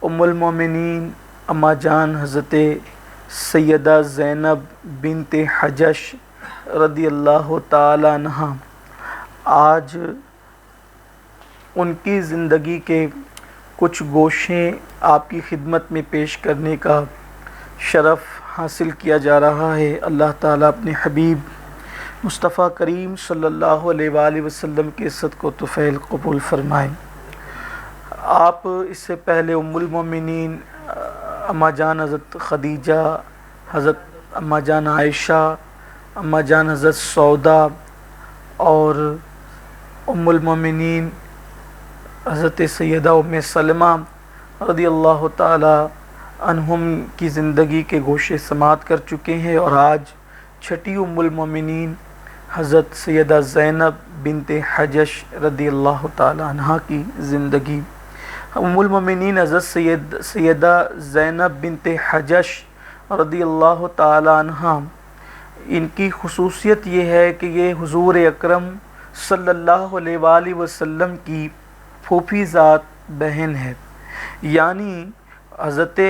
ام المومنین اما جان حضرت سیدہ زینب بنت حجش رضی اللہ تعالی عنہ، آج ان کی زندگی کے کچھ گوشیں آپ کی خدمت میں پیش کرنے کا شرف حاصل کیا جا رہا ہے۔ اللہ تعالیٰ اپنے حبیب مصطفیٰ کریم صلی اللہ علیہ وآلہ وسلم کے صدقہ و طفیل قبول فرمائیں۔ آپ اس سے پہلے ام المومنین اما جان حضرت خدیجہ، حضرت اما جان عائشہ، اما جان حضرت سودا اور ام المومنین حضرت سیدہ ام سلمہ رضی اللہ تعالی عنہم کی زندگی کے گوشے سماعت کر چکے ہیں، اور آج چھٹی ام المومنین حضرت سیدہ زینب بنت حجش رضی اللہ تعالی عنہ کی زندگی۔ ام المومنین حضرت سیدہ زینب بنت حجش رضی اللہ تعالی عنہ، ان کی خصوصیت یہ ہے کہ یہ حضور اکرم صلی اللہ علیہ وآلہ وسلم کی پھوپھی ذات بہن ہے، یعنی حضرت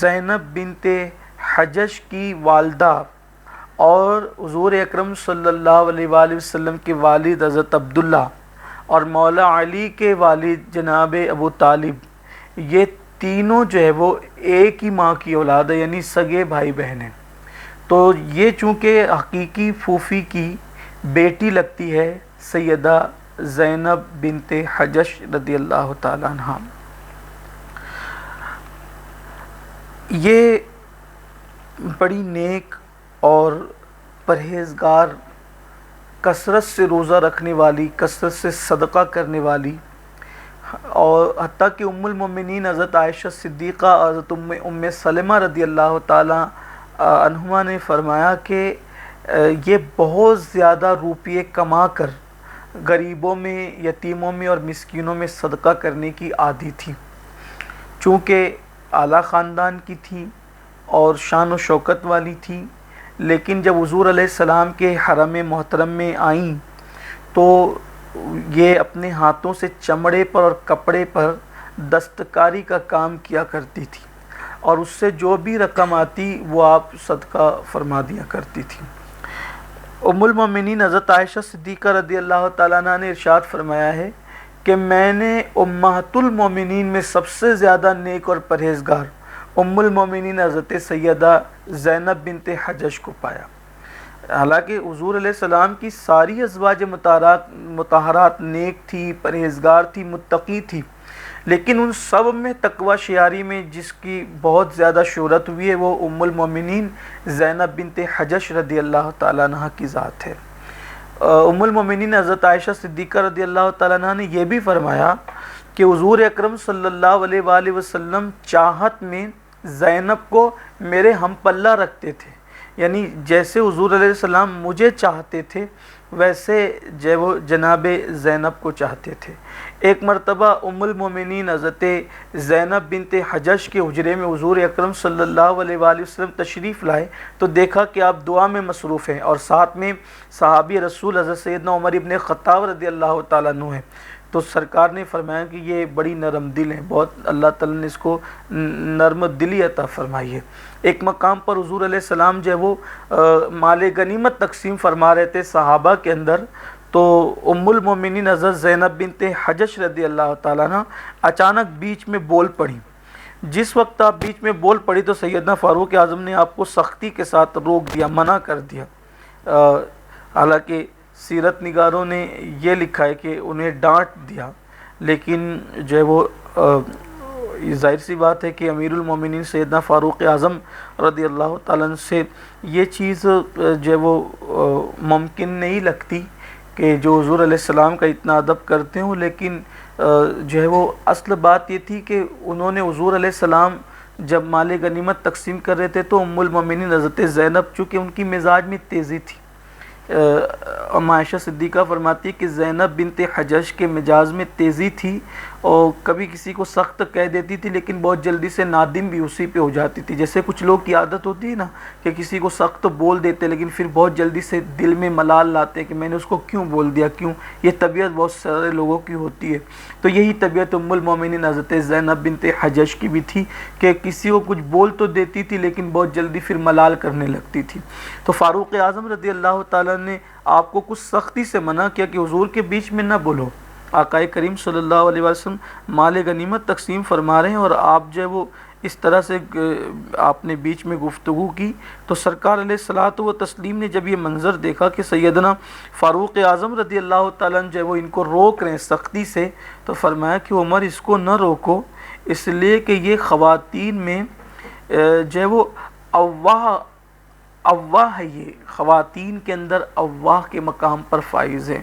زینب بنت حجش کی والدہ اور حضور اکرم صلی اللہ علیہ وآلہ وسلم کے والد حضرت عبداللہ اور مولا علی کے والد جناب ابو طالب، یہ تینوں جو ہے وہ ایک ہی ماں کی اولاد ہے، یعنی سگے بھائی بہن ہیں۔ تو یہ چونکہ حقیقی پھوپھی کی بیٹی لگتی ہے سیدہ زینب بنت حجش رضی اللہ تعالی عنہ۔ یہ بڑی نیک اور پرہیزگار، کثرت سے روزہ رکھنے والی، کثرت سے صدقہ کرنے والی، اور حتیٰ کہ ام المومنین حضرت عائشہ صدیقہ حضرت ام سلمہ رضی اللہ تعالی عنہما نے فرمایا کہ یہ بہت زیادہ روپیے کما کر غریبوں میں، یتیموں میں اور مسکینوں میں صدقہ کرنے کی عادی تھی۔ چونکہ اعلیٰ خاندان کی تھی اور شان و شوکت والی تھی، لیکن جب حضور علیہ السلام کے حرم محترم میں آئیں تو یہ اپنے ہاتھوں سے چمڑے پر اور کپڑے پر دستکاری کا کام کیا کرتی تھی، اور اس سے جو بھی رقم آتی وہ آپ صدقہ فرما دیا کرتی تھی۔ ام المومنین حضرت عائشہ صدیقہ رضی اللہ تعالیٰ عنہ نے ارشاد فرمایا ہے کہ میں نے امہات المومنین میں سب سے زیادہ نیک اور پرہیزگار ام المومنین حضرت سیدہ زینب بنت حجش کو پایا۔ حالانکہ حضور علیہ السلام کی ساری ازواج مطہرات نیک تھی، پرہیزگار تھی، متقی تھی، لیکن ان سب میں تقوی شعاری میں جس کی بہت زیادہ شہرت ہوئی ہے وہ ام المومنین زینب بنت حجش رضی اللہ تعالیٰ عنہ کی ذات ہے۔ ام المومنین حضرت عائشہ صدیقہ رضی اللہ تعالیٰ عنہ نے یہ بھی فرمایا کہ حضور اکرم صلی اللہ علیہ وآلہ وسلم چاہت میں زینب کو میرے ہم پلہ رکھتے تھے، یعنی جیسے حضور علیہ السلام مجھے چاہتے تھے ویسے وہ جناب زینب کو چاہتے تھے۔ ایک مرتبہ ام المومنین حضرت زینب بنت حجش کے حجرے میں حضور اکرم صلی اللہ علیہ وآلہ وسلم تشریف لائے تو دیکھا کہ آپ دعا میں مصروف ہیں، اور ساتھ میں صحابی رسول حضرت سیدنا عمر ابن خطاب رضی اللہ تعالیٰ عنہ ہیں۔ تو سرکار نے فرمایا کہ یہ بڑی نرم دل ہیں، بہت اللہ تعالیٰ نے اس کو نرم دلی عطا فرمائی ہے۔ ایک مقام پر حضور علیہ السلام جو ہے وہ مال غنیمت تقسیم فرما رہے تھے صحابہ کے اندر، تو ام المومنین حضرت زینب بنت حجش رضی اللہ تعالیٰ عنہ اچانک بیچ میں بول پڑی۔ جس وقت آپ بیچ میں بول پڑی تو سیدنا فاروق اعظم نے آپ کو سختی کے ساتھ روک دیا، منع کر دیا۔ حالانکہ سیرت نگاروں نے یہ لکھا ہے کہ انہیں ڈانٹ دیا، لیکن جو ہے وہ ظاہر سی بات ہے کہ امیر المومنین سیدنا فاروق اعظم رضی اللہ تعالیٰ عنہ سے یہ چیز جو ہے وہ ممکن نہیں لگتی کہ جو حضور علیہ السلام کا اتنا ادب کرتے ہوں، لیکن جو ہے وہ اصل بات یہ تھی کہ انہوں نے حضور علیہ السلام جب مال غنیمت تقسیم کر رہے تھے تو ام المومنین حضرت زینب چونکہ ان کی مزاج میں تیزی تھی، عائشہ صدیقہ فرماتی کہ زینب بنت حجش کے مزاج میں تیزی تھی، اور کبھی کسی کو سخت کہہ دیتی تھی لیکن بہت جلدی سے نادم بھی اسی پہ ہو جاتی تھی. جیسے کچھ لوگ کی عادت ہوتی ہے نا کہ کسی کو سخت بول دیتے لیکن پھر بہت جلدی سے دل میں ملال لاتے کہ میں نے اس کو کیوں بول دیا, کیوں. یہ طبیعت بہت سارے لوگوں کی ہوتی ہے. تو یہی طبیعت ام المومنین حضرت زینب بنت حجش کی بھی تھی کہ کسی کو کچھ بول تو دیتی تھی لیکن بہت جلدی پھر ملال کرنے لگتی تھی. تو فاروق اعظم رضی اللہ تعالیٰ نے آپ کو کچھ سختی سے منع کیا کہ حضور کے بیچ میں نہ بولو. آقا کریم صلی اللہ علیہ وسلم مال غنیمت تقسیم فرما رہے ہیں اور آپ جو ہے وہ اس طرح سے آپ نے بیچ میں گفتگو کی. تو سرکار علیہ الصلوۃ و تسلیم نے جب یہ منظر دیکھا کہ سیدنا فاروق اعظم رضی اللہ تعالیٰ جو ہے وہ ان کو روک رہے ہیں سختی سے, تو فرمایا کہ عمر اس کو نہ روکو, اس لیے کہ یہ خواتین میں جو ہے وہ اواہ ہے, یہ خواتین کے اندر اواہ کے مقام پر فائز ہے.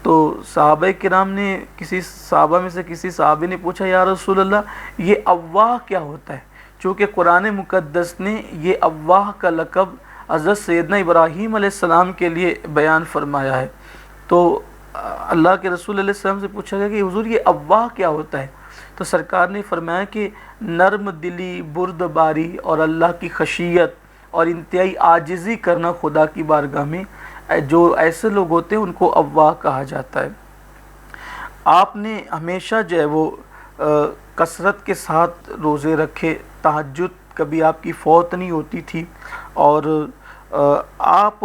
تو صحابہ کرام نے کسی صحابہ میں سے کسی صحابی نے پوچھا یا رسول اللہ یہ اواہ کیا ہوتا ہے؟ چونکہ قرآن مقدس نے یہ اواہ کا لقب حضرت سیدنا ابراہیم علیہ السلام کے لیے بیان فرمایا ہے. تو اللہ کے رسول علیہ السلام سے پوچھا گیا کہ حضور یہ اواہ کیا ہوتا ہے؟ تو سرکار نے فرمایا کہ نرم دلی, بردباری اور اللہ کی خشیت اور انتہائی عاجزی کرنا خدا کی بارگاہ میں, جو ایسے لوگ ہوتے ہیں ان کو اواہ کہا جاتا ہے. آپ نے ہمیشہ جو ہے وہ کثرت کے ساتھ روزے رکھے, تہجد کبھی آپ کی فوت نہیں ہوتی تھی, اور آپ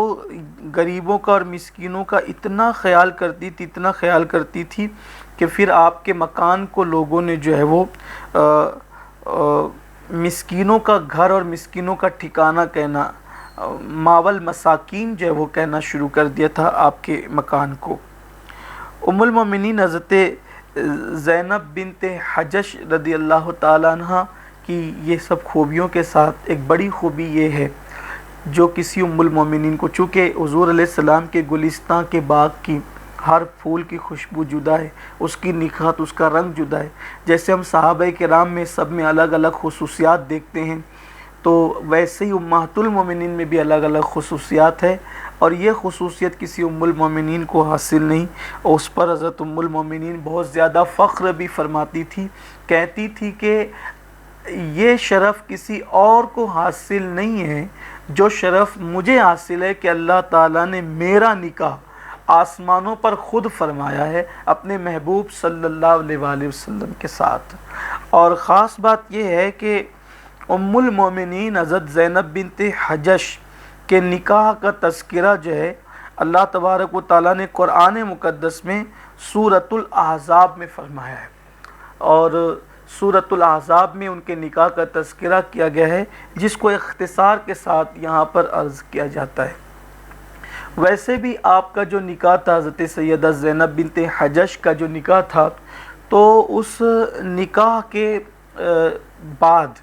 غریبوں کا اور مسکینوں کا اتنا خیال کرتی تھی کہ پھر آپ کے مکان کو لوگوں نے جو ہے وہ مسکینوں کا گھر اور مسکینوں کا ٹھکانہ کہنا, ماول مساکین جو ہے وہ کہنا شروع کر دیا تھا آپ کے مکان کو. ام المومنین حضرت زینب بنت حجش رضی اللہ تعالیٰ عنہ کی یہ سب خوبیوں کے ساتھ ایک بڑی خوبی یہ ہے جو کسی ام المومنین کو, چونکہ حضور علیہ السلام کے گلستان کے باغ کی ہر پھول کی خوشبو جدا ہے, اس کی نکھات, اس کا رنگ جدا ہے. جیسے ہم صحابہ کرام میں سب میں الگ الگ خصوصیات دیکھتے ہیں تو ویسے ہی امہات المومنین میں بھی الگ الگ خصوصیات ہے, اور یہ خصوصیت کسی ام المومنین کو حاصل نہیں. اور اس پر حضرت ام المومنین بہت زیادہ فخر بھی فرماتی تھی, کہتی تھی کہ یہ شرف کسی اور کو حاصل نہیں ہے جو شرف مجھے حاصل ہے کہ اللہ تعالیٰ نے میرا نکاح آسمانوں پر خود فرمایا ہے اپنے محبوب صلی اللہ علیہ وآلہ وسلم کے ساتھ. اور خاص بات یہ ہے کہ ام المومنین حضرت زینب بنت حجش کے نکاح کا تذکرہ جو ہے اللہ تبارک و تعالیٰ نے قرآن مقدس میں سورۃ الاحزاب میں فرمایا ہے, اور سورۃ الاحزاب میں ان کے نکاح کا تذکرہ کیا گیا ہے جس کو اختصار کے ساتھ یہاں پر عرض کیا جاتا ہے. ویسے بھی آپ کا جو نکاح تھا حضرت سیدہ زینب بنت حجش کا جو نکاح تھا, تو اس نکاح کے بعد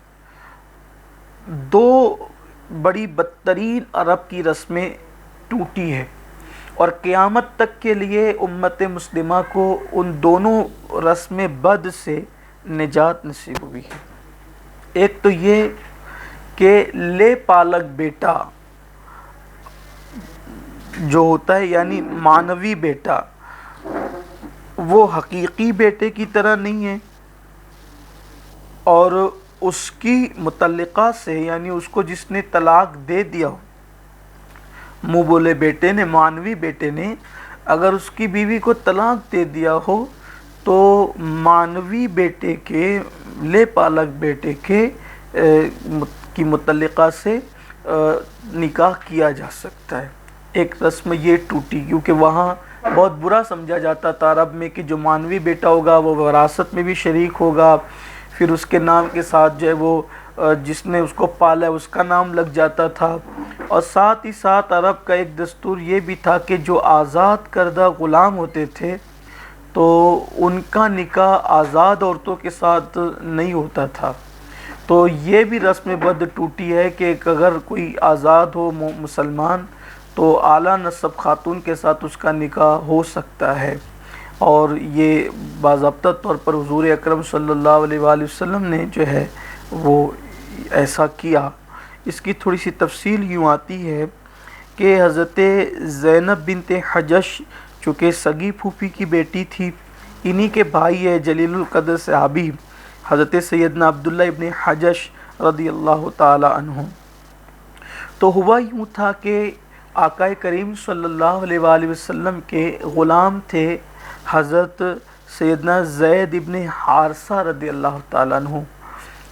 دو بڑی بدترین عرب کی رسمیں ٹوٹی ہے, اور قیامت تک کے لیے امت مسلمہ کو ان دونوں رسم بد سے نجات نصیب ہوئی ہے. ایک تو یہ کہ لے پالک بیٹا جو ہوتا ہے یعنی معنوی بیٹا, وہ حقیقی بیٹے کی طرح نہیں ہے, اور اس کی متعلقہ سے یعنی اس کو جس نے طلاق دے دیا ہو, منہ بولے بیٹے نے, معنوی بیٹے نے اگر اس کی بیوی کو طلاق دے دیا ہو تو معنوی بیٹے کے, لے پالک بیٹے کے کی متعلقہ سے نکاح کیا جا سکتا ہے. ایک رسم یہ ٹوٹی کیونکہ وہاں بہت برا سمجھا جاتا تھا عرب میں کہ جو معنوی بیٹا ہوگا وہ وراثت میں بھی شریک ہوگا, پھر اس کے نام کے ساتھ جو ہے وہ جس نے اس کو پالا ہے اس کا نام لگ جاتا تھا. اور ساتھ ہی ساتھ عرب کا ایک دستور یہ بھی تھا کہ جو آزاد کردہ غلام ہوتے تھے تو ان کا نکاح آزاد عورتوں کے ساتھ نہیں ہوتا تھا. تو یہ بھی رسم بد ٹوٹی ہے کہ اگر کوئی آزاد ہو مسلمان تو اعلیٰ نسب خاتون کے ساتھ اس کا نکاح ہو سکتا ہے, اور یہ باضابطہ طور پر حضور اکرم صلی اللہ علیہ وآلہ وسلم نے جو ہے وہ ایسا کیا. اس کی تھوڑی سی تفصیل یوں آتی ہے کہ حضرت زینب بنت حجش چونکہ سگی پھوپھی کی بیٹی تھی, انہی کے بھائی ہے جلیل القدر صحابی حضرت سیدنا عبداللہ ابن حجش رضی اللہ تعالی عنہ۔ تو ہوا یوں تھا کہ آقا کریم صلی اللہ علیہ وآلہ وسلم کے غلام تھے حضرت سیدنا زید ابن حارثہ رضی اللہ تعالیٰ عنہ۔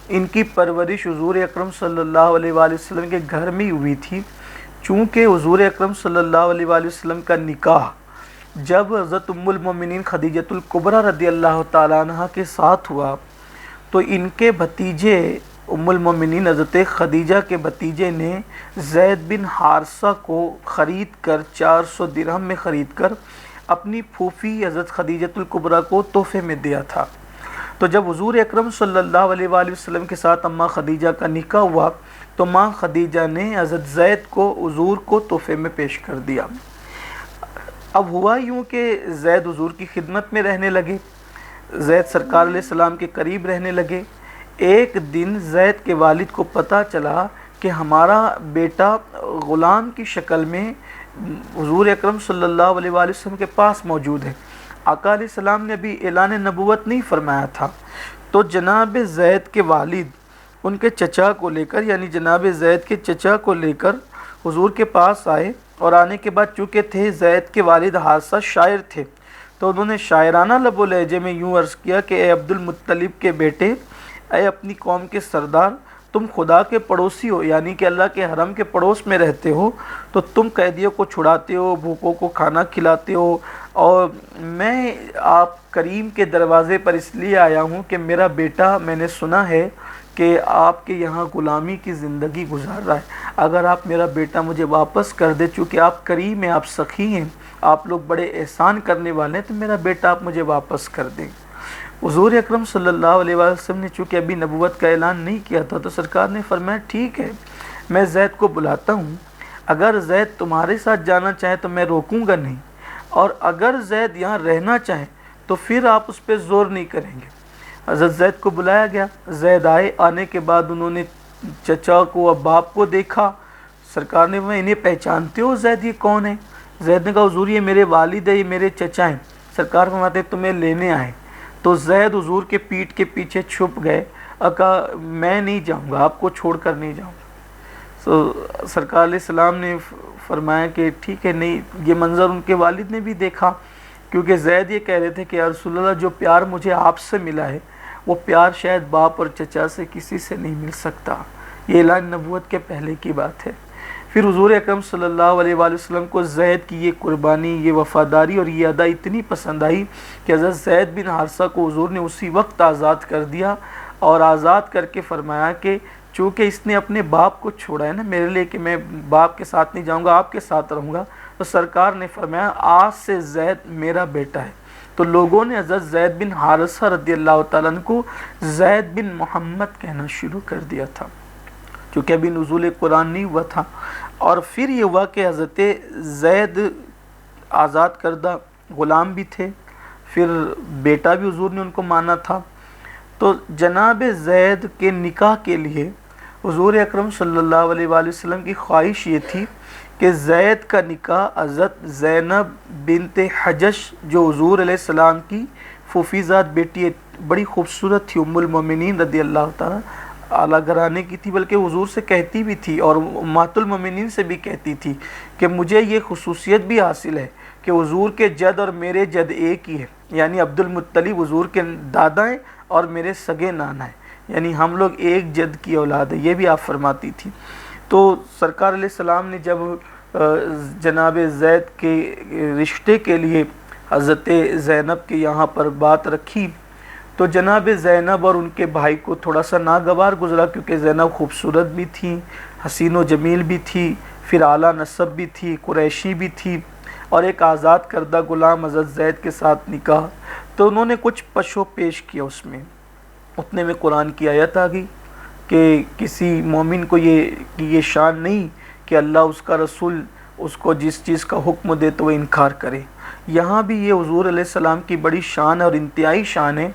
ان کی پرورش حضور اکرم صلی اللہ علیہ وآلہ وسلم کے گھر میں ہوئی تھی، چونکہ حضور اکرم صلی اللہ علیہ وآلہ وسلم کا نکاح جب حضرت ام المومنین خدیجۃ الکبریٰ رضی اللہ تعالیٰ عنہ کے ساتھ ہوا تو ان کے بھتیجے ام المومنین حضرت خدیجہ کے بھتیجے نے زید بن حارثہ کو خرید کر 400 درہم میں خرید کر اپنی پھوپھی حضرت خدیجۃ الکبریٰ کو تحفے میں دیا تھا۔ تو جب حضور اکرم صلی اللہ علیہ وآلہ وسلم کے ساتھ اماں خدیجہ کا نکاح ہوا تو ماں خدیجہ نے حضرت زید کو حضور کو تحفے میں پیش کر دیا۔ اب ہوا یوں کہ زید حضور کی خدمت میں رہنے لگے، زید سرکار علیہ السلام کے قریب رہنے لگے۔ ایک دن زید کے والد کو پتہ چلا کہ ہمارا بیٹا غلام کی شکل میں حضور اکرم صلی اللہ علیہ وآلہ وسلم کے پاس موجود ہے۔ آقا علیہ السلام نے ابھی اعلان نبوت نہیں فرمایا تھا، تو جناب زید کے والد ان کے چچا کو لے کر، یعنی جناب زید کے چچا کو لے کر حضور کے پاس آئے، اور آنے کے بعد چونکہ تھے زید کے والد حارثہ شاعر تھے تو انہوں نے شاعرانہ لب و لہجے میں یوں عرض کیا کہ اے عبد المطلب کے بیٹے، اے اپنی قوم کے سردار، تم خدا کے پڑوسی ہو، یعنی کہ اللہ کے حرم کے پڑوس میں رہتے ہو، تو تم قیدیوں کو چھڑاتے ہو، بھوکوں کو کھانا کھلاتے ہو، اور میں آپ کریم کے دروازے پر اس لیے آیا ہوں کہ میرا بیٹا، میں نے سنا ہے کہ آپ کے یہاں غلامی کی زندگی گزار رہا ہے، اگر آپ میرا بیٹا مجھے واپس کر دے، چونکہ آپ کریم ہیں، آپ سخی ہیں، آپ لوگ بڑے احسان کرنے والے ہیں، تو میرا بیٹا آپ مجھے واپس کر دیں۔ حضور اکرم صلی اللہ علیہ وسلم نے چونکہ ابھی نبوت کا اعلان نہیں کیا تھا تو سرکار نے فرمایا ٹھیک ہے، میں زید کو بلاتا ہوں، اگر زید تمہارے ساتھ جانا چاہے تو میں روکوں گا نہیں، اور اگر زید یہاں رہنا چاہے تو پھر آپ اس پہ زور نہیں کریں گے۔ حضرت زید کو بلایا گیا، زید آئے، آنے کے بعد انہوں نے چچا کو اور باپ کو دیکھا۔ سرکار نے فرمایا انہیں پہچانتے ہو زید، یہ کون ہے؟ زید نے کہا حضور یہ میرے والد ہے، یہ میرے چچا ہیں۔ سرکار فرماتے تمہیں لینے آئے، تو زید حضور کے پیٹھ کے پیچھے چھپ گئے اور کہا میں نہیں جاؤں گا، آپ کو چھوڑ کر نہیں جاؤں گا۔ تو سرکار علیہ السلام نے فرمایا کہ ٹھیک ہے، نہیں۔ یہ منظر ان کے والد نے بھی دیکھا، کیونکہ زید یہ کہہ رہے تھے کہ یا رسول اللہ جو پیار مجھے آپ سے ملا ہے وہ پیار شاید باپ اور چچا سے کسی سے نہیں مل سکتا۔ یہ اعلان نبوت کے پہلے کی بات ہے۔ پھر حضور اکرم صلی اللہ علیہ وآلہ وسلم کو زید کی یہ قربانی، یہ وفاداری اور یہ ادا اتنی پسند آئی کہ حضرت زید بن حارثہ کو حضور نے اسی وقت آزاد کر دیا، اور آزاد کر کے فرمایا کہ چونکہ اس نے اپنے باپ کو چھوڑا ہے نا میرے لیے، کہ میں باپ کے ساتھ نہیں جاؤں گا، آپ کے ساتھ رہوں گا، تو سرکار نے فرمایا آج سے زید میرا بیٹا ہے۔ تو لوگوں نے حضرت زید بن حارثہ رضی اللہ تعالیٰ عنہ کو زید بن محمد کہنا شروع کر دیا تھا، چونکہ ابھی نزول قرآن نہیں ہوا تھا۔ اور پھر یہ ہوا کہ حضرت زید آزاد کردہ غلام بھی تھے، پھر بیٹا بھی حضور نے ان کو مانا تھا۔ تو جناب زید کے نکاح کے لیے حضور اکرم صلی اللہ علیہ وآلہ وسلم کی خواہش یہ تھی کہ زید کا نکاح حضرت زینب بنت حجش، جو حضور علیہ السلام کی پھوپھی زاد بیٹی ہے، بڑی خوبصورت تھی، ام المومنین رضی اللہ تعالیٰ اعلیٰ گھرانے کی تھی، بلکہ حضور سے کہتی بھی تھی اور امہات المومنین سے بھی کہتی تھی کہ مجھے یہ خصوصیت بھی حاصل ہے کہ حضور کے جد اور میرے جد ایک ہی ہے، یعنی عبد المطلب حضور کے دادا ہیں اور میرے سگے نانا ہیں، یعنی ہم لوگ ایک جد کی اولاد ہے، یہ بھی آپ فرماتی تھی۔ تو سرکار علیہ السلام نے جب جناب زید کے رشتے کے لیے حضرت زینب کے یہاں پر بات رکھی تو جناب زینب اور ان کے بھائی کو تھوڑا سا ناگوار گزرا، کیونکہ زینب خوبصورت بھی تھی، حسین و جمیل بھی تھی، پھر اعلیٰ نسب بھی تھی، قریشی بھی تھی، اور ایک آزاد کردہ غلام حضرت زید کے ساتھ نکاح، تو انہوں نے کچھ پشو پیش کیا اس میں۔ اتنے میں قرآن کی آیت آ گئی کہ کسی مومن کو یہ شان نہیں کہ اللہ اس کا رسول اس کو جس چیز کا حکم دے تو وہ انکار کرے۔ یہاں بھی یہ حضور علیہ السلام کی بڑی شان اور انتہائی شان ہے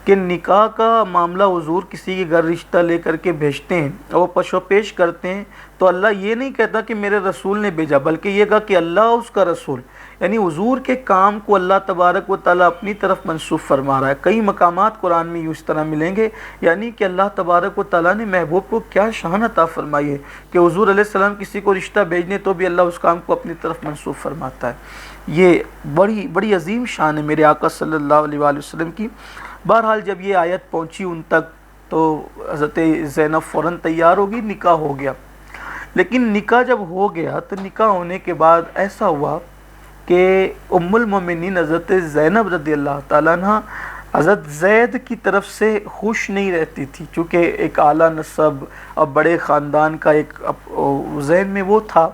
کہ نکاح کا معاملہ حضور کسی کے گھر رشتہ لے کر کے بھیجتے ہیں اور وہ پشو پیش کرتے ہیں تو اللہ یہ نہیں کہتا کہ میرے رسول نے بھیجا، بلکہ یہ کہا کہ اللہ اس کا رسول، یعنی حضور کے کام کو اللہ تبارک و تعالیٰ اپنی طرف منسوب فرما رہا ہے۔ کئی مقامات قرآن میں اس طرح ملیں گے، یعنی کہ اللہ تبارک و تعالیٰ نے محبوب کو کیا شان عطا فرمائی ہے کہ حضور علیہ السلام کسی کو رشتہ بھیجنے تو بھی اللہ اس کام کو اپنی طرف منسوب فرماتا ہے۔ یہ بڑی عظیم شان ہے میرے آقا صلی اللہ علیہ وآلہ وسلم کی۔ بہرحال جب یہ آیت پہنچی ان تک تو حضرت زینب فوراً تیار ہوگی، نکاح ہو گیا۔ لیکن نکاح جب ہو گیا تو نکاح ہونے کے بعد ایسا ہوا کہ ام المومنین حضرت زینب رضی اللہ تعالیٰ عنہ حضرت زید کی طرف سے خوش نہیں رہتی تھی، چونکہ ایک اعلیٰ نسب اور بڑے خاندان کا ایک ذہن میں وہ تھا،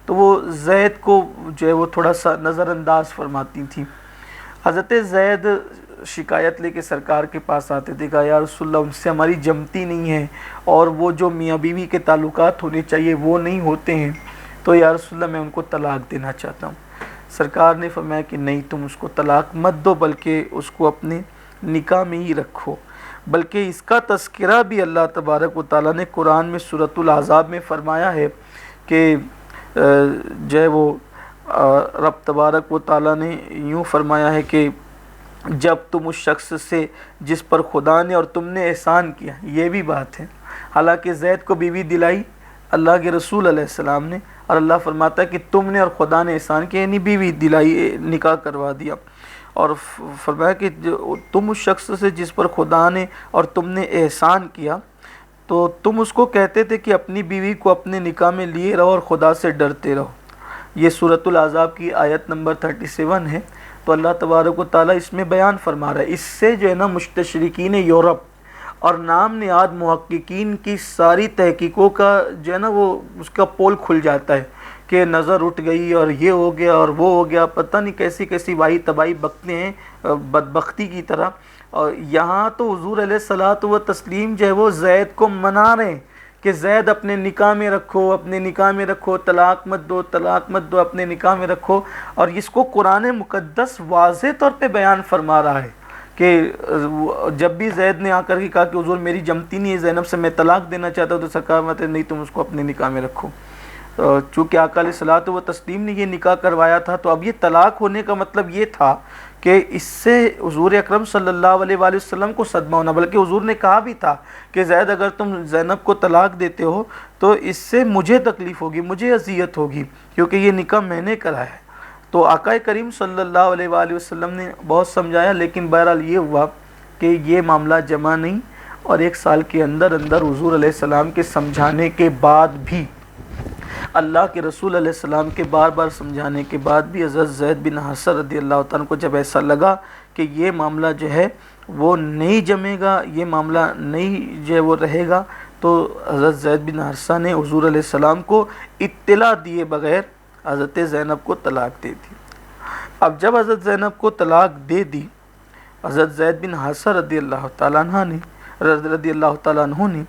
تو وہ زید کو جو ہے وہ تھوڑا سا نظر انداز فرماتی تھیں۔ حضرت زید شکایت لے کے سرکار کے پاس آتے تھے، کہا یا رسول اللہ ان سے ہماری جمتی نہیں ہے، اور وہ جو میاں بیوی کے تعلقات ہونے چاہیے وہ نہیں ہوتے ہیں، تو یا رسول اللہ میں ان کو طلاق دینا چاہتا ہوں۔ سرکار نے فرمایا کہ نہیں، تم اس کو طلاق مت دو، بلکہ اس کو اپنے نکاح میں ہی رکھو۔ بلکہ اس کا تذکرہ بھی اللہ تبارک و تعالیٰ نے قرآن میں سورۃ الاحزاب میں فرمایا ہے کہ جو ہے وہ رب تبارک و تعالیٰ نے یوں فرمایا ہے کہ جب تم اس شخص سے جس پر خدا نے اور تم نے احسان کیا، یہ بھی بات ہے، حالانکہ زید کو بیوی دلائی اللہ کے رسول علیہ السلام نے، اور اللہ فرماتا ہے کہ تم نے اور خدا نے احسان کیا، یعنی بیوی دلائی، نکاح کروا دیا، اور فرمایا کہ تم اس شخص سے جس پر خدا نے اور تم نے احسان کیا، تو تم اس کو کہتے تھے کہ اپنی بیوی کو اپنے نکاح میں لیے رہو اور خدا سے ڈرتے رہو۔ یہ سورۃ الاحزاب کی آیت نمبر 37 ہے۔ تو اللہ تبارک و تعالیٰ اس میں بیان فرما رہا ہے، اس سے جو ہے نا مستشرقین یورپ اور نام نہاد محققین کی ساری تحقیقوں کا جو ہے نا وہ اس کا پول کھل جاتا ہے کہ نظر اٹھ گئی اور یہ ہو گیا اور وہ ہو گیا، پتہ نہیں کیسی کیسی واہی تباہی بکتے ہیں بدبختی کی طرح۔ اور یہاں تو حضور علیہ الصلوۃ والتسلیم جو ہے وہ زید کو منا رہے ہیں کہ زید اپنے نکاح میں رکھو، اپنے نکاح میں رکھو، طلاق مت دو، طلاق مت دو، اپنے نکاح میں رکھو۔ اور اس کو قرآن مقدس واضح طور پہ بیان فرما رہا ہے کہ جب بھی زید نے آ کر کے کہا کہ حضور میری جمتی نہیں ہے زینب سے، میں طلاق دینا چاہتا ہوں، تو سرکار فرماتے نہیں، تم اس کو اپنے نکاح میں رکھو۔ چونکہ آقا علیہ الصلوۃ والتسلیم نے یہ نکاح کروایا تھا، تو اب یہ طلاق ہونے کا مطلب یہ تھا کہ اس سے حضور اکرم صلی اللہ علیہ وآلہ وسلم کو صدمہ ہونا، بلکہ حضور نے کہا بھی تھا کہ زید اگر تم زینب کو طلاق دیتے ہو تو اس سے مجھے تکلیف ہوگی، مجھے اذیت ہوگی، کیونکہ یہ نکاح میں نے کرا ہے۔ تو آقا کریم صلی اللہ علیہ وآلہ وسلم نے بہت سمجھایا، لیکن بہرحال یہ ہوا کہ یہ معاملہ جمع نہیں، اور 1 سال کے اندر حضور علیہ السلام کے سمجھانے کے بعد بھی، اللہ کے رسول علیہ السلام کے بار بار سمجھانے کے بعد بھی حضرت زید بن حارثہ رضی اللہ تعالیٰ کو جب ایسا لگا کہ یہ معاملہ جو ہے وہ نہیں جمے گا، یہ معاملہ نہیں جو ہے وہ رہے گا، تو حضرت زید بن حارثہ نے حضور علیہ السلام کو اطلاع دیے بغیر حضرت زینب کو طلاق دے دی۔ اب جب حضرت زینب کو طلاق دے دی حضرت زید بن حارثہ رضی اللہ تعالیٰ عنہ نے،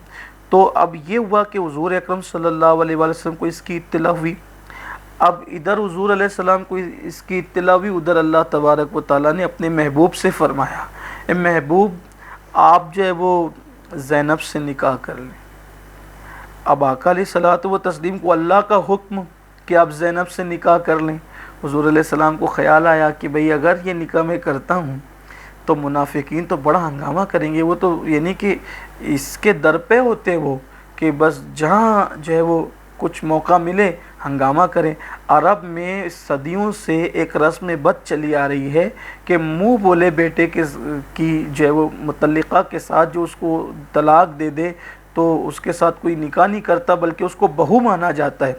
تو اب یہ ہوا کہ حضور اکرم صلی اللہ علیہ وآلہ وسلم کو اس کی اطلاع ہوئی۔ اب ادھر حضور علیہ السلام کو اس کی اطلاع ہوئی، ادھر اللہ تبارک و تعالیٰ نے اپنے محبوب سے فرمایا، اے محبوب آپ جو ہے وہ زینب سے نکاح کر لیں۔ اب آقا علیہ الصلوۃ والتسلیم کو اللہ کا حکم کہ آپ زینب سے نکاح کر لیں، حضور علیہ السلام کو خیال آیا کہ بھئی اگر یہ نکاح میں کرتا ہوں تو منافقین تو بڑا ہنگامہ کریں گے، وہ تو یعنی کہ اس کے در پہ ہوتے وہ کہ بس جہاں جو ہے وہ کچھ موقع ملے ہنگامہ کریں۔ عرب میں صدیوں سے ایک رسم بد چلی آ رہی ہے کہ منہ بولے بیٹے کی جو ہے وہ مطلقہ کے ساتھ جو اس کو طلاق دے دے تو اس کے ساتھ کوئی نکاح نہیں کرتا، بلکہ اس کو بہو مانا جاتا ہے۔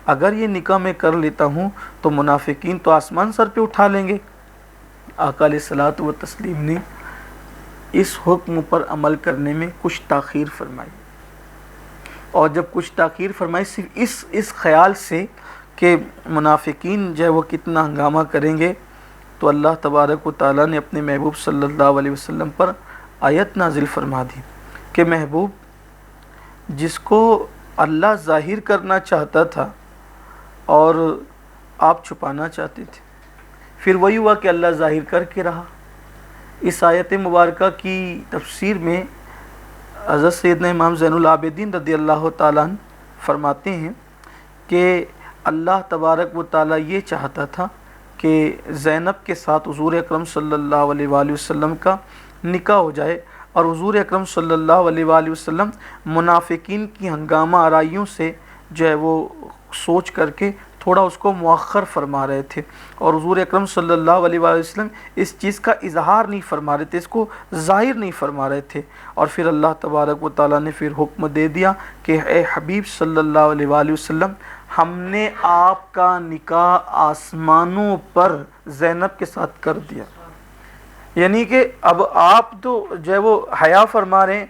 اگر یہ نکاح میں کر لیتا ہوں تو منافقین تو آسمان سر پہ اٹھا لیں گے۔ آقا علیہ الصلوۃ والتسلیم نے اس حکم پر عمل کرنے میں کچھ تاخیر فرمائی، اور جب کچھ تاخیر فرمائی صرف اس خیال سے کہ منافقین جو ہے وہ کتنا ہنگامہ کریں گے، تو اللہ تبارک و تعالیٰ نے اپنے محبوب صلی اللہ علیہ وسلم پر آیت نازل فرما دی کہ محبوب جس کو اللہ ظاہر کرنا چاہتا تھا اور آپ چھپانا چاہتے تھے، پھر وہی ہوا کہ اللہ ظاہر کر کے رہا۔ اس آیت مبارکہ کی تفسیر میں حضرت سیدنا امام زین العابدین رضی اللہ تعالیٰ عنہ فرماتے ہیں کہ اللہ تبارک و تعالیٰ یہ چاہتا تھا کہ زینب کے ساتھ حضور اکرم صلی اللہ علیہ وآلہ وسلم کا نکاح ہو جائے، اور حضور اکرم صلی اللہ علیہ وآلہ وسلم منافقین کی ہنگامہ آرائیوں سے جو ہے وہ سوچ کر کے تھوڑا اس کو مؤخر فرما رہے تھے، اور حضور اکرم صلی اللہ علیہ وآلہ وسلم اس چیز کا اظہار نہیں فرما رہے تھے، اس کو ظاہر نہیں فرما رہے تھے، اور پھر اللہ تبارک و تعالیٰ نے پھر حکم دے دیا کہ اے حبیب صلی اللہ علیہ وآلہ وسلم، ہم نے آپ کا نکاح آسمانوں پر زینب کے ساتھ کر دیا۔ یعنی کہ اب آپ تو جو ہے وہ حیا فرما رہے ہیں،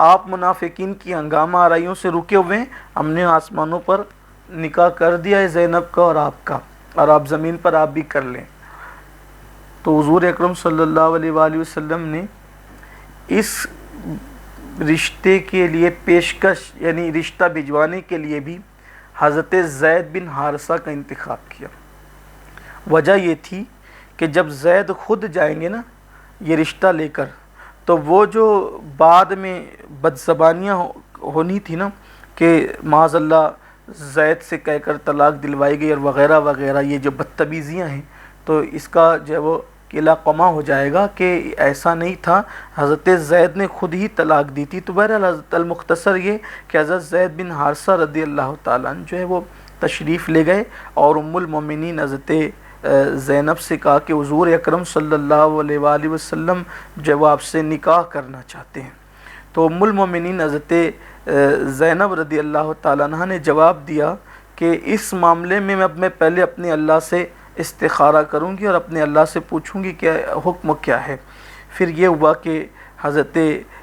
آپ منافقین کی ہنگامہ آرائیوں سے رکے ہوئے ہیں، ہم نے آسمانوں پر نکاح کر دیا ہے زینب کا اور آپ کا، اور آپ زمین پر آپ بھی کر لیں۔ تو حضور اکرم صلی اللہ علیہ وآلہ وسلم نے اس رشتے کے لیے پیشکش، یعنی رشتہ بھجوانے کے لیے بھی حضرت زید بن حارثہ کا انتخاب کیا۔ وجہ یہ تھی کہ جب زید خود جائیں گے نا یہ رشتہ لے کر، تو وہ جو بعد میں بدزبانیاں ہونی تھی نا کہ معاذ اللہ زید سے کہہ کر طلاق دلوائی گئی اور وغیرہ وغیرہ، یہ جو بدتمیزیاں ہیں، تو اس کا جو ہے وہ قلع قما ہو جائے گا کہ ایسا نہیں تھا، حضرت زید نے خود ہی طلاق دی تھی۔ تو بہرحال حضرت المختصر یہ کہ حضرت زید بن حارثہ رضی اللہ تعالیٰ عنہ جو ہے وہ تشریف لے گئے اور ام المومنین حضرت زینب سے کہا کہ حضور اکرم صلی اللہ علیہ وآلہ وسلم جو وہ آپ سے نکاح کرنا چاہتے ہیں۔ تو ام المومنین حضرت زینب رضی اللہ تعالیٰ عنہ نے جواب دیا کہ اس معاملے میں میں پہلے اپنے اللہ سے استخارہ کروں گی اور اپنے اللہ سے پوچھوں گی کہ حکم کیا ہے۔ پھر یہ ہوا کہ حضرت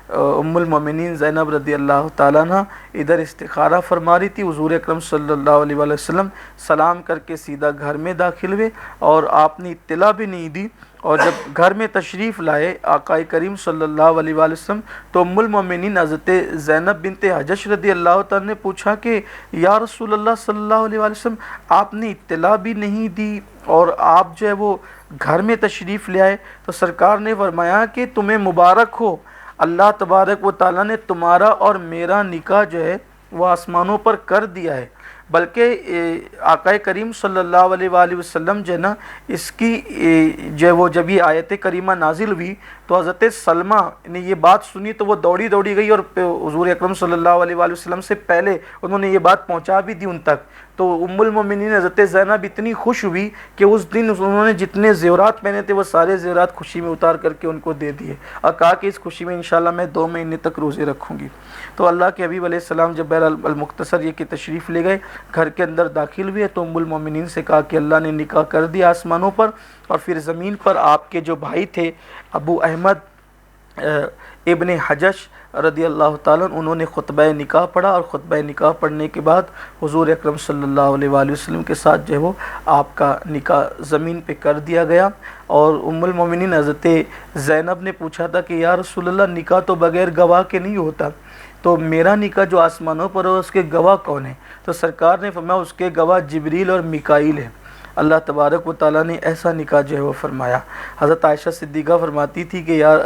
ام المومنین زینب رضی اللہ تعالیٰ عنہ ادھر استخارہ فرما رہی تھی، حضور اکرم صلی اللہ علیہ وآلہ وسلم سلام کر کے سیدھا گھر میں داخل ہوئے اور آپ نے اطلاع بھی نہیں دی، اور جب گھر میں تشریف لائے آقا کریم صلی اللہ علیہ وآلہ وسلم تو ام المومنین حضرت زینب بنت حجش رضی اللہ تعالیٰ نے پوچھا کہ یا رسول اللہ صلی اللہ علیہ وآلہ وسلم، آپ نے اطلاع بھی نہیں دی اور آپ جو ہے وہ گھر میں تشریف لے آئے۔ تو سرکار نے فرمایا کہ تمہیں مبارک ہو، اللہ تبارک و تعالیٰ نے تمہارا اور میرا نکاح جو ہے وہ آسمانوں پر کر دیا ہے، بلکہ آقا کریم صلی اللہ علیہ وآلہ وسلم جو ہے نا اس کی جو ہے وہ جب یہ آیت کریمہ نازل ہوئی تو حضرت سلمہ نے یہ بات سنی تو وہ دوڑی گئی اور حضور اکرم صلی اللہ علیہ وآلہ وسلم سے پہلے انہوں نے یہ بات پہنچا بھی دی ان تک۔ تو ام المومنین حضرت زینب اتنی خوش ہوئی کہ اس دن انہوں نے جتنے زیورات پہنے تھے وہ سارے زیورات خوشی میں اتار کر کے ان کو دے دیے اور کہا کہ اس خوشی میں انشاءاللہ میں 2 مہینے تک روزے رکھوں گی۔ تو اللہ کے حبیب علیہ السلام جب بہرحال المختصر یہ کہ تشریف لے گئے، گھر کے اندر داخل ہوئے تو ام المومنین سے کہا کہ اللہ نے نکاح کر دیا آسمانوں پر، اور پھر زمین پر آپ کے جو بھائی تھے ابو احمد ابن حجش رضی اللہ تعالیٰ انہوں نے خطبہ نکاح پڑھا، اور خطبہ نکاح پڑھنے کے بعد حضور اکرم صلی اللہ علیہ وآلہ وسلم کے ساتھ جو ہے وہ آپ کا نکاح زمین پہ کر دیا گیا۔ اور ام المومنین حضرت زینب نے پوچھا تھا کہ یا رسول اللہ نکاح تو بغیر گواہ کے نہیں ہوتا، تو میرا نکاح جو آسمانوں پر ہو اس کے گواہ کون ہیں؟ تو سرکار نے فرمایا اس کے گواہ جبریل اور میکائیل ہیں۔ اللہ تبارک و تعالیٰ نے ایسا نکاح جو ہے وہ فرمایا۔ حضرت عائشہ صدیقہ فرماتی تھی کہ یار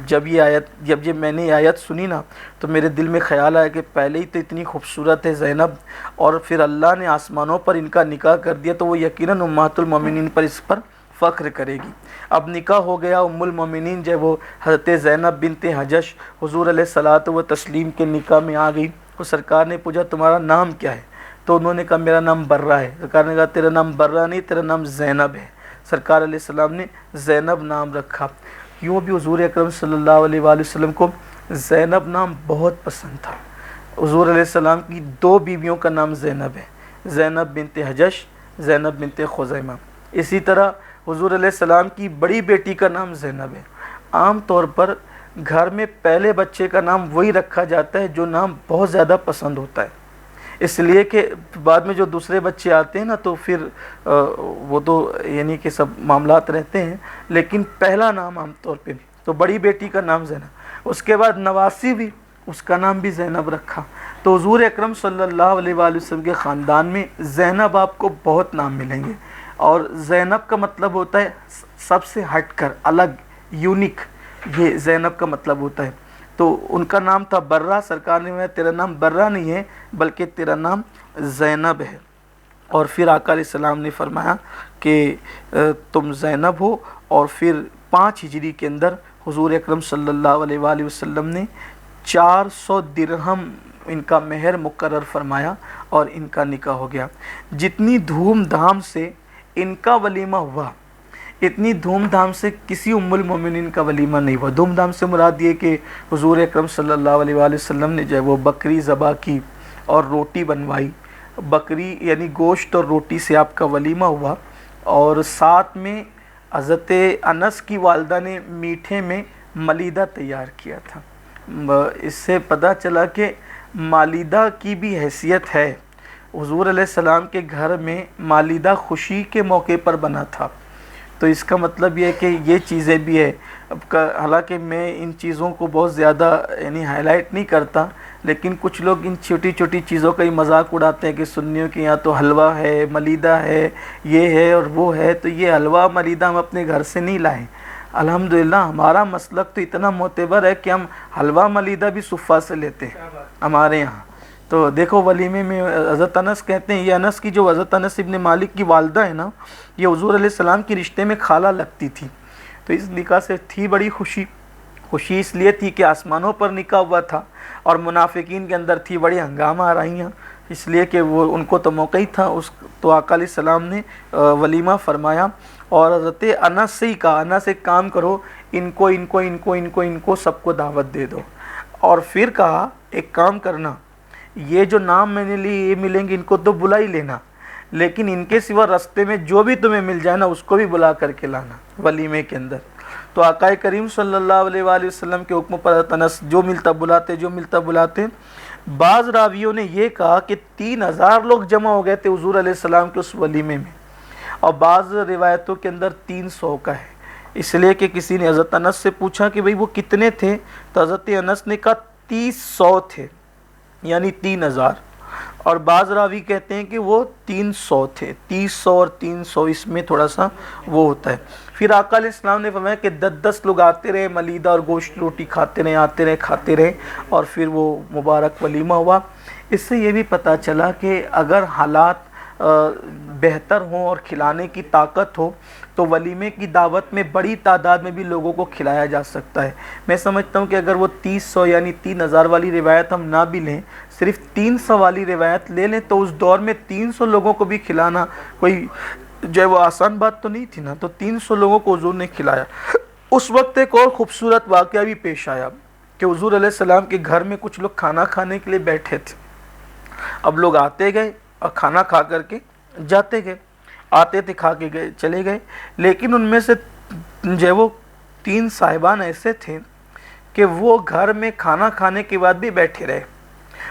جب میں نے آیت سنی نا تو میرے دل میں خیال آیا کہ پہلے ہی تو اتنی خوبصورت ہے زینب، اور پھر اللہ نے آسمانوں پر ان کا نکاح کر دیا تو وہ یقیناً امہات المومنین پر اس پر فخر کرے گی۔ اب نکاح ہو گیا، ام المومنین جو ہے وہ حضرت زینب بنت حجش حضور علیہ الصلوۃ والتسلیم کے نکاح میں آ گئی۔ تو سرکار نے پوچھا تمہارا نام کیا ہے؟ تو انہوں نے کہا میرا نام برہ ہے۔ سرکار نے کہا تیرا نام برہ نہیں، تیرا نام زینب ہے۔ سرکار علیہ السلام نے زینب نام رکھا۔ یوں بھی حضور اکرم صلی اللہ علیہ وآلہ وسلم کو زینب نام بہت پسند تھا۔ حضور علیہ السلام کی 2 بیویوں کا نام زینب ہے، زینب بنت حجش، زینب بنت خزیمہ۔ اسی طرح حضور علیہ السلام کی بڑی بیٹی کا نام زینب ہے۔ عام طور پر گھر میں پہلے بچے کا نام وہی رکھا جاتا ہے جو نام بہت زیادہ پسند ہوتا ہے، اس لیے کہ بعد میں جو دوسرے بچے آتے ہیں نا تو پھر وہ تو یعنی کہ سب معاملات رہتے ہیں، لیکن پہلا نام عام طور پہ تو بڑی بیٹی کا نام زینب، اس کے بعد نواسی بھی اس کا نام بھی زینب رکھا۔ تو حضور اکرم صلی اللہ علیہ وآلہ وسلم کے خاندان میں زینب آپ کو بہت نام ملیں گے، اور زینب کا مطلب ہوتا ہے سب سے ہٹ کر، الگ، یونیک، یہ زینب کا مطلب ہوتا ہے۔ تو ان کا نام تھا برہ. سرکار نے فرمایا تیرا نام برہ نہیں ہے بلکہ تیرا نام زینب ہے. اور پھر آقا علیہ السلام نے فرمایا کہ تم زینب ہو. اور پھر 5 ہجری کے اندر حضور اکرم صلی اللہ علیہ وآلہ وسلم نے 400 درہم ان کا مہر مقرر فرمایا اور ان کا نکاح ہو گیا. جتنی دھوم دھام سے ان کا ولیمہ ہوا اتنی دھوم دھام سے کسی ام المومنین کا ولیمہ نہیں ہوا. دھوم دھام سے مراد یہ کہ حضور اکرم صلی اللہ علیہ وآلہ وسلم نے جو ہے وہ بکری ذبح کی اور روٹی بنوائی. بکری یعنی گوشت اور روٹی سے آپ کا ولیمہ ہوا. اور ساتھ میں حضرت انس کی والدہ نے میٹھے میں ملیدہ تیار کیا تھا. اس سے پتہ چلا کہ مالیدہ کی بھی حیثیت ہے. حضور علیہ السلام کے گھر میں مالیدہ خوشی کے موقع پر بنا تھا. تو اس کا مطلب یہ ہے کہ یہ چیزیں بھی ہے. حالانکہ میں ان چیزوں کو بہت زیادہ یعنی ہائی لائٹ نہیں کرتا، لیکن کچھ لوگ ان چھوٹی چھوٹی چیزوں کا ہی مذاق اڑاتے ہیں کہ سنیوں کے یہاں تو حلوہ ہے، ملیدہ ہے، یہ ہے اور وہ ہے. تو یہ حلوہ ملیدہ ہم اپنے گھر سے نہیں لائیں. الحمدللہ ہمارا مسلک تو اتنا معتبر ہے کہ ہم حلوہ ملیدہ بھی صفہ سے لیتے ہیں ہمارے یہاں. تو دیکھو ولیمے میں حضرت انس کہتے ہیں، یہ انس کی جو حضرت انس ابن مالک کی والدہ ہے نا، یہ حضور علیہ السلام کی رشتے میں خالہ لگتی تھی. تو اس نکاح سے تھی بڑی خوشی. خوشی اس لیے تھی کہ آسمانوں پر نکاح ہوا تھا اور منافقین کے اندر تھی بڑی ہنگامہ آ رہی ہیں، اس لیے کہ وہ ان کو تو موقع ہی تھا. تو آقا علیہ السلام نے ولیمہ فرمایا اور حضرت انس سے ہی کہا، انس ایک کام کرو، ان کو سب کو دعوت دے دو. اور پھر کہا ایک کام کرنا، یہ جو نام میں نے لی یہ ملیں گے ان کو تو بلا ہی لینا، لیکن ان کے سوا رستے میں جو بھی تمہیں مل جائے نا اس کو بھی بلا کر کے لانا ولیمے کے اندر. تو آقا کریم صلی اللہ علیہ وآلہ وسلم کے حکم پر انس جو ملتا بلاتے. بعض راویوں نے یہ کہا کہ 3000 لوگ جمع ہو گئے تھے حضور علیہ السلام کے اس ولیمے میں، اور بعض روایتوں کے اندر 300 کا ہے. اس لیے کہ کسی نے حضرت انس سے پوچھا کہ بھئی وہ کتنے تھے، تو حضرت انس نے کہا 300 تھے یعنی 3000. اور بعض راوی کہتے ہیں کہ وہ 300 تھے. 300 اور 300 اس میں تھوڑا سا وہ ہوتا ہے. پھر آقا علیہ السلام نے فرمایا کہ 10 لوگ آتے رہے، ملیدہ اور گوشت روٹی کھاتے رہے کھاتے رہے اور پھر وہ مبارک ولیمہ ہوا. اس سے یہ بھی پتہ چلا کہ اگر حالات بہتر ہوں اور کھلانے کی طاقت ہو تو ولیمے کی دعوت میں بڑی تعداد میں بھی لوگوں کو کھلایا جا سکتا ہے. میں سمجھتا ہوں کہ اگر وہ 300 یعنی 3000 والی روایت ہم نہ بھی لیں، صرف 300 والی روایت لے لیں، تو اس دور میں 300 لوگوں کو بھی کھلانا کوئی جو ہے وہ آسان بات تو نہیں تھی نا. تو 300 لوگوں کو حضور نے کھلایا. اس وقت ایک اور خوبصورت واقعہ بھی پیش آیا کہ حضور علیہ السلام کے گھر میں کچھ لوگ کھانا کھانے کے لیے بیٹھے تھے. اب لوگ آتے گئے اور کھانا کھا کر کے جاتے گئے، آتے تھے کھا کے گئے چلے گئے. لیکن ان میں سے جو ہے وہ 3 صاحبان ایسے تھے کہ وہ گھر میں کھانا کھانے کے بعد بھی بیٹھے رہے،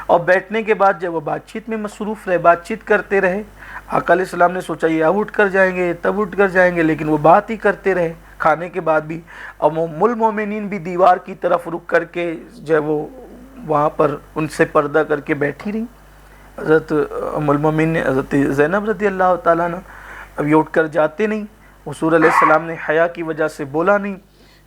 اور بیٹھنے کے بعد جب وہ بات چیت میں مصروف رہے، بات چیت کرتے رہے. آقا علیہ السلام نے سوچا یہ اب اٹھ کر جائیں گے تب اٹھ کر جائیں گے، لیکن وہ بات ہی کرتے رہے کھانے کے بعد بھی. اب ام المومنین بھی دیوار کی طرف رک کر کے جو ہے وہ وہاں پر ان سے پردہ کر کے بیٹھی رہی. حضرت ام المومنین نے حضرت زینب رضی اللہ تعالیٰ عنہ، اب یہ اٹھ کر جاتے نہیں. حضور علیہ السلام نے حیا کی وجہ سے بولا نہیں.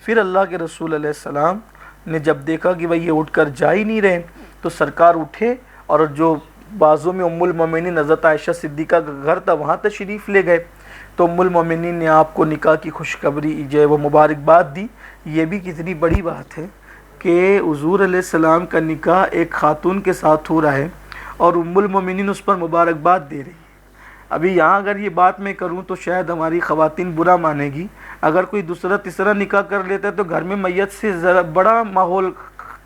پھر اللہ کے رسول علیہ السلام نے جب دیکھا کہ بھئی یہ اٹھ کر جا ہی نہیں رہے، تو سرکار اٹھے اور جو بازو میں ام المومنین حضرت عائشہ صدیقہ کا گھر تھا وہاں تشریف لے گئے. تو ام المومنین نے آپ کو نکاح کی خوشخبری جو ہے وہ مبارکباد دی. یہ بھی کتنی بڑی بات ہے کہ حضور علیہ السلام کا نکاح ایک خاتون کے ساتھ ہو رہا ہے اور ام المومنین اس پر مبارکباد دے رہی ہے. ابھی یہاں اگر یہ بات میں کروں تو شاید ہماری خواتین برا مانے گی. اگر کوئی دوسرا تیسرا نکاح کر لیتا ہے تو گھر میں میت سے ذرا بڑا ماحول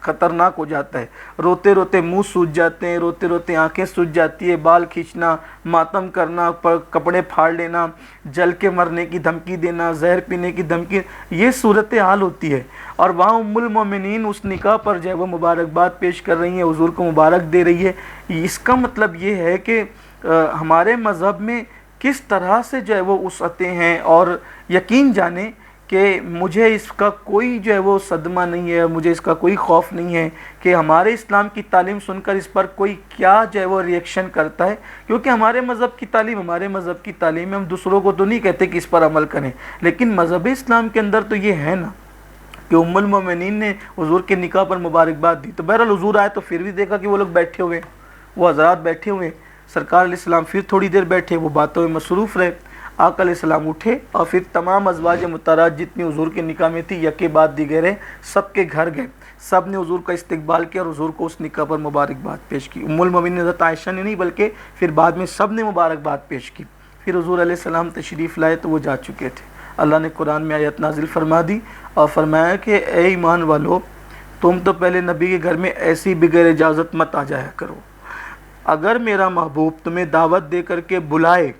خطرناک ہو جاتا ہے. روتے روتے منہ سوج جاتے ہیں، روتے روتے آنکھیں سوج جاتی ہے، بال کھینچنا، ماتم کرنا، کپڑے پھاڑ لینا، جل کے مرنے کی دھمکی دینا، زہر پینے کی دھمکی، یہ صورتحال ہوتی ہے. اور وہاں ام المومنین اس نکاح پر جو ہے وہ مبارکباد پیش کر رہی ہیں، حضور کو مبارک دے رہی ہے. اس کا مطلب یہ ہے کہ ہمارے مذہب میں کس طرح سے جو ہے وہ وسعتیں ہیں. اور یقین جانیں کہ مجھے اس کا کوئی جو ہے وہ صدمہ نہیں ہے، مجھے اس کا کوئی خوف نہیں ہے کہ ہمارے اسلام کی تعلیم سن کر اس پر کوئی کیا جو ہے وہ ریئیکشن کرتا ہے. کیونکہ ہمارے مذہب کی تعلیم ہے. ہم دوسروں کو تو نہیں کہتے کہ اس پر عمل کریں، لیکن مذہب اسلام کے اندر تو یہ ہے نا کہ ام المومنین نے حضور کے نکاح پر مبارکباد دی. تو بہرحال حضور آئے تو پھر بھی دیکھا کہ وہ لوگ بیٹھے ہوئے ہیں، وہ حضرات بیٹھے ہوئے ہیں. سرکار علیہ السلام پھر تھوڑی دیر بیٹھے، وہ باتوں میں مصروف رہے. آقا علیہ السلام اٹھے اور پھر تمام ازواج مطہرات جتنی حضور کے نکاح میں تھی یکے بعد دیگرے سب کے گھر گئے. سب نے حضور کا استقبال کیا اور حضور کو اس نکاح پر مبارکباد پیش کی. ام المومنین حضرت عائشہ نے نہیں بلکہ پھر بعد میں سب نے مبارکباد پیش کی. پھر حضور علیہ السلام تشریف لائے تو وہ جا چکے تھے. اللہ نے قرآن میں آیت نازل فرما دی اور فرمایا کہ اے ایمان والو، تم تو پہلے نبی کے گھر میں ایسی بغیر اجازت مت آ جایا کرو. اگر میرا محبوب تمہیں دعوت دے کر کے بلائے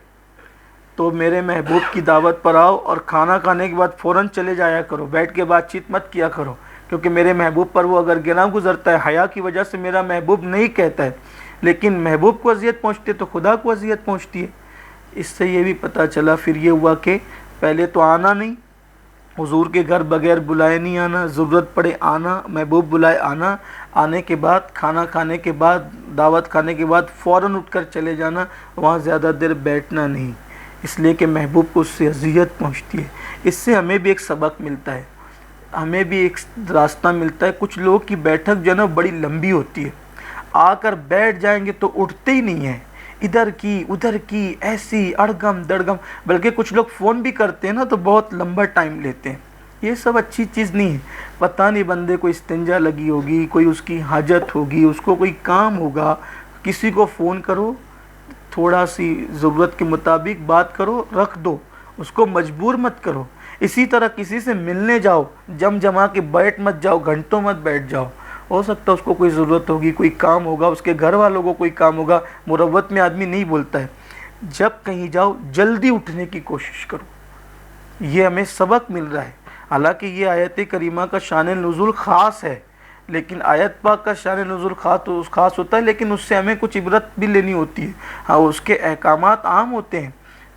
تو میرے محبوب کی دعوت پر آؤ اور کھانا کھانے کے بعد فوراً چلے جایا کرو، بیٹھ کے بات چیت مت کیا کرو، کیونکہ میرے محبوب پر وہ اگر گراں گزرتا ہے، حیا کی وجہ سے میرا محبوب نہیں کہتا ہے، لیکن محبوب کو اذیت پہنچتی تو خدا کو اذیت پہنچتی ہے. اس سے یہ بھی پتہ چلا پھر یہ ہوا کہ پہلے تو آنا نہیں، حضور کے گھر بغیر بلائے نہیں آنا، ضرورت پڑے آنا، محبوب بلائے آنا، آنے کے بعد کھانا کھانے کے بعد دعوت کھانے کے بعد فوراً اٹھ کر چلے جانا، وہاں زیادہ دیر بیٹھنا نہیں، اس لیے کہ محبوب کو اس سے اذیت پہنچتی ہے. اس سے ہمیں بھی ایک سبق ملتا ہے، ہمیں بھی ایک راستہ ملتا ہے. کچھ لوگوں کی بیٹھک جو ہے نا بڑی لمبی ہوتی ہے، آ کر بیٹھ جائیں گے تو اٹھتے ہی نہیں ہیں، ادھر کی ادھر کی ایسی اڑگم دڑگم، بلکہ کچھ لوگ فون بھی کرتے ہیں نا تو بہت لمبا ٹائم لیتے ہیں. یہ سب اچھی چیز نہیں ہے. پتہ نہیں بندے کو استنجا لگی ہوگی، کوئی اس کی حاجت ہوگی، اس کو کوئی کام ہوگا، کسی کو فون کرو، تھوڑا سی ضرورت کے مطابق بات کرو، رکھ دو، اس کو مجبور مت کرو. اسی طرح کسی سے ملنے جاؤ، جم جما کے بیٹھ مت جاؤ، گھنٹوں مت بیٹھ جاؤ. ہو سکتا ہے اس کو کوئی ضرورت ہوگی، کوئی کام ہوگا، اس کے گھر والوں کو کوئی کام ہوگا. مروت میں آدمی نہیں بولتا ہے. جب کہیں جاؤ جلدی اٹھنے کی کوشش کرو. یہ ہمیں سبق مل رہا ہے. حالانکہ یہ آیت کریمہ کا شان نزول خاص ہے، لیکن آیت پاک کا شان نزول خاص ہوتا ہے، لیکن اس سے ہمیں کچھ عبرت بھی لینی ہوتی ہے. ہاں، اس کے احکامات عام ہوتے ہیں.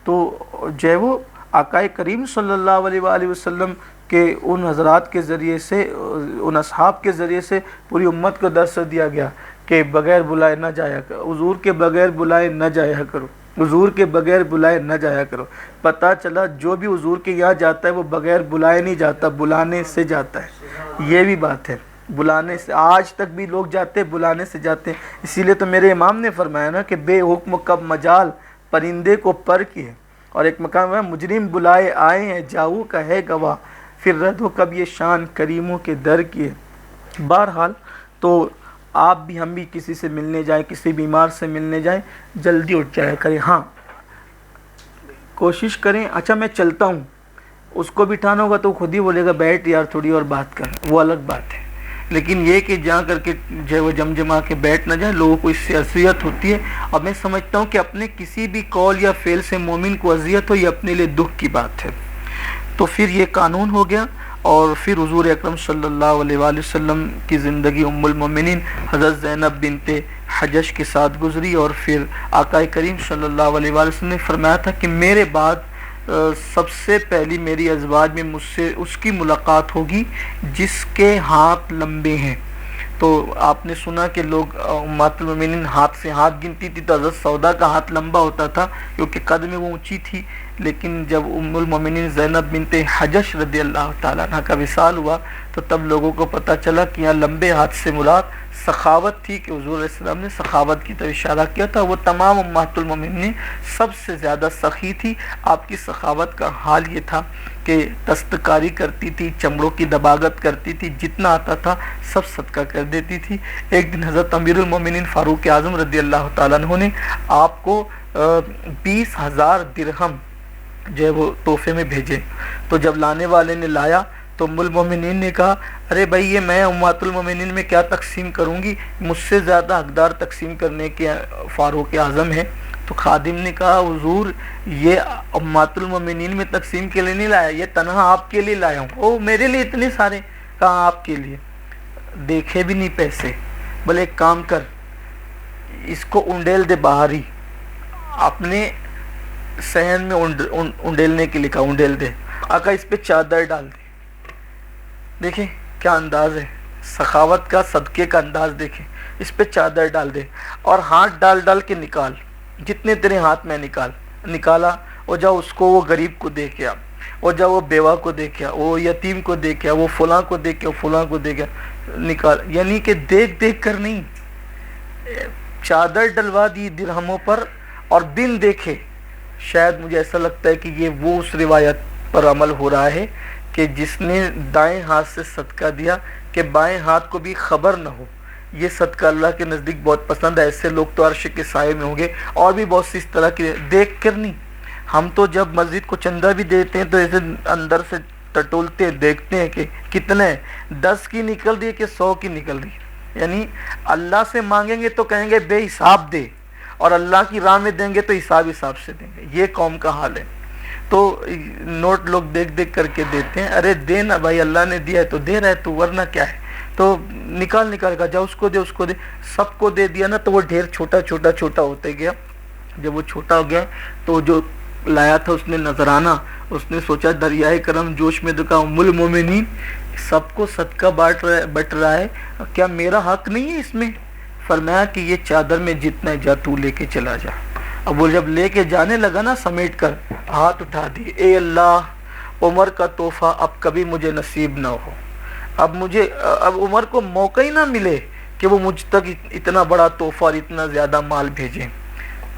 تو جو ہے وہ آقا کریم صلی اللہ علیہ وآلہ وسلم کہ ان حضرات کے ذریعے سے، ان اصحاب کے ذریعے سے پوری امت کو درس دیا گیا کہ بغیر بلائے نہ جایا کرو، حضور کے بغیر بلائے نہ جایا کرو، حضور کے بغیر بلائے نہ جایا کرو. پتہ چلا جو بھی حضور کے یہاں جاتا ہے وہ بغیر بلائے نہیں جاتا، بلانے سے جاتا ہے. یہ بھی بات ہے، بلانے سے. آج تک بھی لوگ جاتے ہیں، بلانے سے جاتے ہیں. اسی لیے تو میرے امام نے فرمایا نا کہ بے حکم کب مجال پرندے کو پر کیے. اور ایک مقام ہے مجرم بلائے آئے ہیں جاؤ کا ہے گواہ، پھر رد ہو کب یہ شان کریموں کے در کیے. بہرحال تو آپ بھی ہم بھی کسی سے ملنے جائیں، کسی بیمار سے ملنے جائیں، جلدی اٹھ جایا کریں. ہاں کوشش کریں اچھا میں چلتا ہوں، اس کو بٹھانا ہوگا تو خود ہی بولے گا بیٹھ یار تھوڑی اور بات کر، وہ الگ بات ہے. لیکن یہ کہ جا کر کے جو وہ جم جما کے بیٹھ نہ جائیں، لوگوں کو اس سے اذیت ہوتی ہے. اور میں سمجھتا ہوں کہ اپنے کسی بھی قول یا فعل سے مومن کو اذیت ہو یہ اپنے لیے دکھ کی بات ہے. تو پھر یہ قانون ہو گیا. اور پھر حضور اکرم صلی اللہ علیہ وآلہ وسلم کی زندگی ام المومنین حضرت زینب بنت حجش کے ساتھ گزری. اور پھر آقا کریم صلی اللہ علیہ وآلہ وسلم نے فرمایا تھا کہ میرے بعد سب سے پہلی میری ازواج میں مجھ سے اس کی ملاقات ہوگی جس کے ہاتھ لمبے ہیں. تو آپ نے سنا کہ لوگ امہات المومنین ہاتھ سے ہاتھ گنتی تھی، تو حضرت سودا کا ہاتھ لمبا ہوتا تھا کیونکہ قد میں وہ اونچی تھی. لیکن جب ام المومنین زینب بنت حجش رضی اللہ تعالیٰ عنہ کا وصال ہوا تو تب لوگوں کو پتہ چلا کہ یہاں لمبے ہاتھ سے مراد سخاوت تھی، کہ حضور علیہ السلام نے سخاوت کی طرف اشارہ کیا تھا. وہ تمام امہات المومنین سب سے زیادہ سخی تھی. آپ کی سخاوت کا حال یہ تھا کہ دستکاری کرتی تھی، چمڑوں کی دباغت کرتی تھی، جتنا آتا تھا سب صدقہ کر دیتی تھی. ایک دن حضرت امیر المومنین فاروق اعظم رضی اللہ تعالیٰ عنہ نے آپ کو 20,000 درہم جو ہے وہ تحفے میں بھیجے. تو جب لانے والے نے لایا تو ام المومنین نے کہا ارے بھائی یہ میں امہات المومنین میں کیا تقسیم کروں گی، مجھ سے زیادہ حقدار تقسیم کرنے کے فاروق اعظم ہیں. تو خادم نے کہا حضور یہ امہات المومنین میں تقسیم کے لیے نہیں لایا، یہ تنہا آپ کے لیے لایا ہوں. او میرے لیے اتنے سارے؟ کہاں آپ کے لیے؟ دیکھے بھی نہیں پیسے. بولے ایک کام کر، اس کو انڈیل دے باہر ہی، اپنے صحن میں انڈیلنے کے لکھا انڈیل دے. آقا اس پہ چادر ڈال دے. دیکھیں کیا انداز ہے سخاوت کا، صدقے کا انداز دیکھیں. اس پہ چادر ڈال دے اور ہاتھ ڈال ڈال کے نکال، جتنے تیرے ہاتھ میں نکالا اور جاؤ اس کو وہ غریب کو دے کے آ. اور جب وہ بیوہ کو دیکھا، وہ یتیم کو دیکھا، وہ فلاں کو دیکھا، فلاں کو دیکھا، نکال، یعنی کہ دیکھ دیکھ کر نہیں، چادر ڈلوا دی درہموں پر اور بن دیکھے. شاید مجھے ایسا لگتا ہے کہ یہ وہ اس روایت پر عمل ہو رہا ہے کہ جس نے دائیں ہاتھ سے صدقہ دیا کہ بائیں ہاتھ کو بھی خبر نہ ہو. یہ صدقہ اللہ کے نزدیک بہت پسند ہے. ایسے لوگ تو عرش کے سائے میں ہوں گے. اور بھی بہت سی اس طرح کی دیکھ کر نہیں. ہم تو جب مسجد کو چندہ بھی دیتے ہیں تو ایسے اندر سے ٹٹولتے ہیں، دیکھتے ہیں کہ کتنے 10 کی نکل رہی ہے کہ 100 کی نکل رہی ہے. یعنی اللہ سے مانگیں گے تو کہیں گے بے حساب دے، اور اللہ کی راہ میں دیں گے تو حساب سے دیں گے. یہ قوم کا حال ہے. تو نوٹ لوگ دیکھ دیکھ کر کے دیتے ہیں. ارے دے نا بھائی، اللہ نے دیا ہے تو دے رہا ہے تو، ورنہ کیا ہے. تو نکال کا جا، اس کو دے، اس کو دے، سب کو دے دیا نا تو وہ ڈھیر چھوٹا چھوٹا چھوٹا ہوتے گیا. جب وہ چھوٹا ہو گیا تو جو لایا تھا اس نے نذرانہ، اس نے سوچا دریائے کرم جوش میں دکا ام المومنین، سب کو صدقہ بٹ رہا ہے، کیا میرا حق نہیں ہے اس میں؟ فرمایا کہ یہ چادر میں جتنا جا تو لے کے چلا جا. اب وہ جب لے کے جانے لگا نا سمیٹ کر، ہاتھ اٹھا دی، اے اللہ عمر کا تحفہ اب کبھی مجھے نصیب نہ ہو. اب عمر کو موقع ہی نہ ملے کہ وہ مجھ تک اتنا بڑا تحفہ اور اتنا زیادہ مال بھیجیں.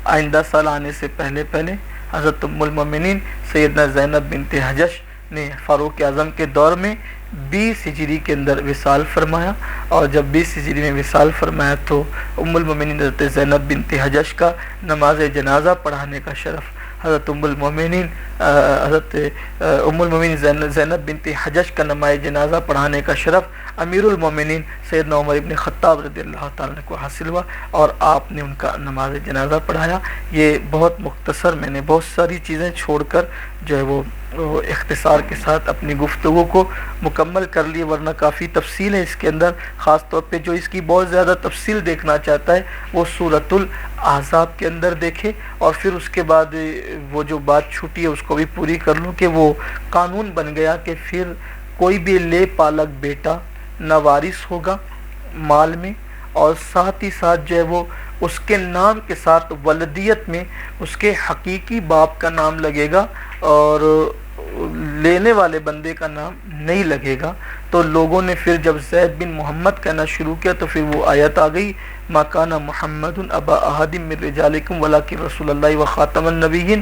آئندہ سال آنے سے پہلے حضرت ام المومنین سیدنا زینب بنت حجش نے فاروق اعظم کے دور میں 20 ہجری کے اندر وصال فرمایا. اور جب 20 ہجری میں وصال فرمایا تو ام المومنین حضرت زینب بنت حجش کا نماز جنازہ پڑھانے کا شرف حضرت ام المومنین زینب بنت حجش کا نماز جنازہ پڑھانے کا شرف امیر المومنین سیدنا عمر ابن خطاب رضی اللہ تعالیٰ کو حاصل ہوا، اور آپ نے ان کا نماز جنازہ پڑھایا. یہ بہت مختصر، میں نے بہت ساری چیزیں چھوڑ کر جو ہے وہ اختصار کے ساتھ اپنی گفتگو کو مکمل کر لی، ورنہ کافی تفصیل ہے اس کے اندر. خاص طور پہ جو اس کی بہت زیادہ تفصیل دیکھنا چاہتا ہے وہ سورۃ الاحزاب کے اندر دیکھے، اور پھر اس کے بعد وہ جو بات چھوٹی ہے اس کو بھی پوری کر لوں کہ وہ قانون بن گیا کہ پھر کوئی بھی لے پالک بیٹا نہ وارث ہوگا مال میں، اور ساتھ ہی ساتھ جو ہے وہ اس کے نام کے ساتھ ولدیت میں اس کے حقیقی باپ کا نام لگے گا اور لینے والے بندے کا نام نہیں لگے گا. تو لوگوں نے پھر جب زید بن محمد کہنا شروع کیا تو پھر وہ آیت آ گئی، ما کان محمد ابا احد من رجالکم ولکن رسول اللہ و خاتم النبیین،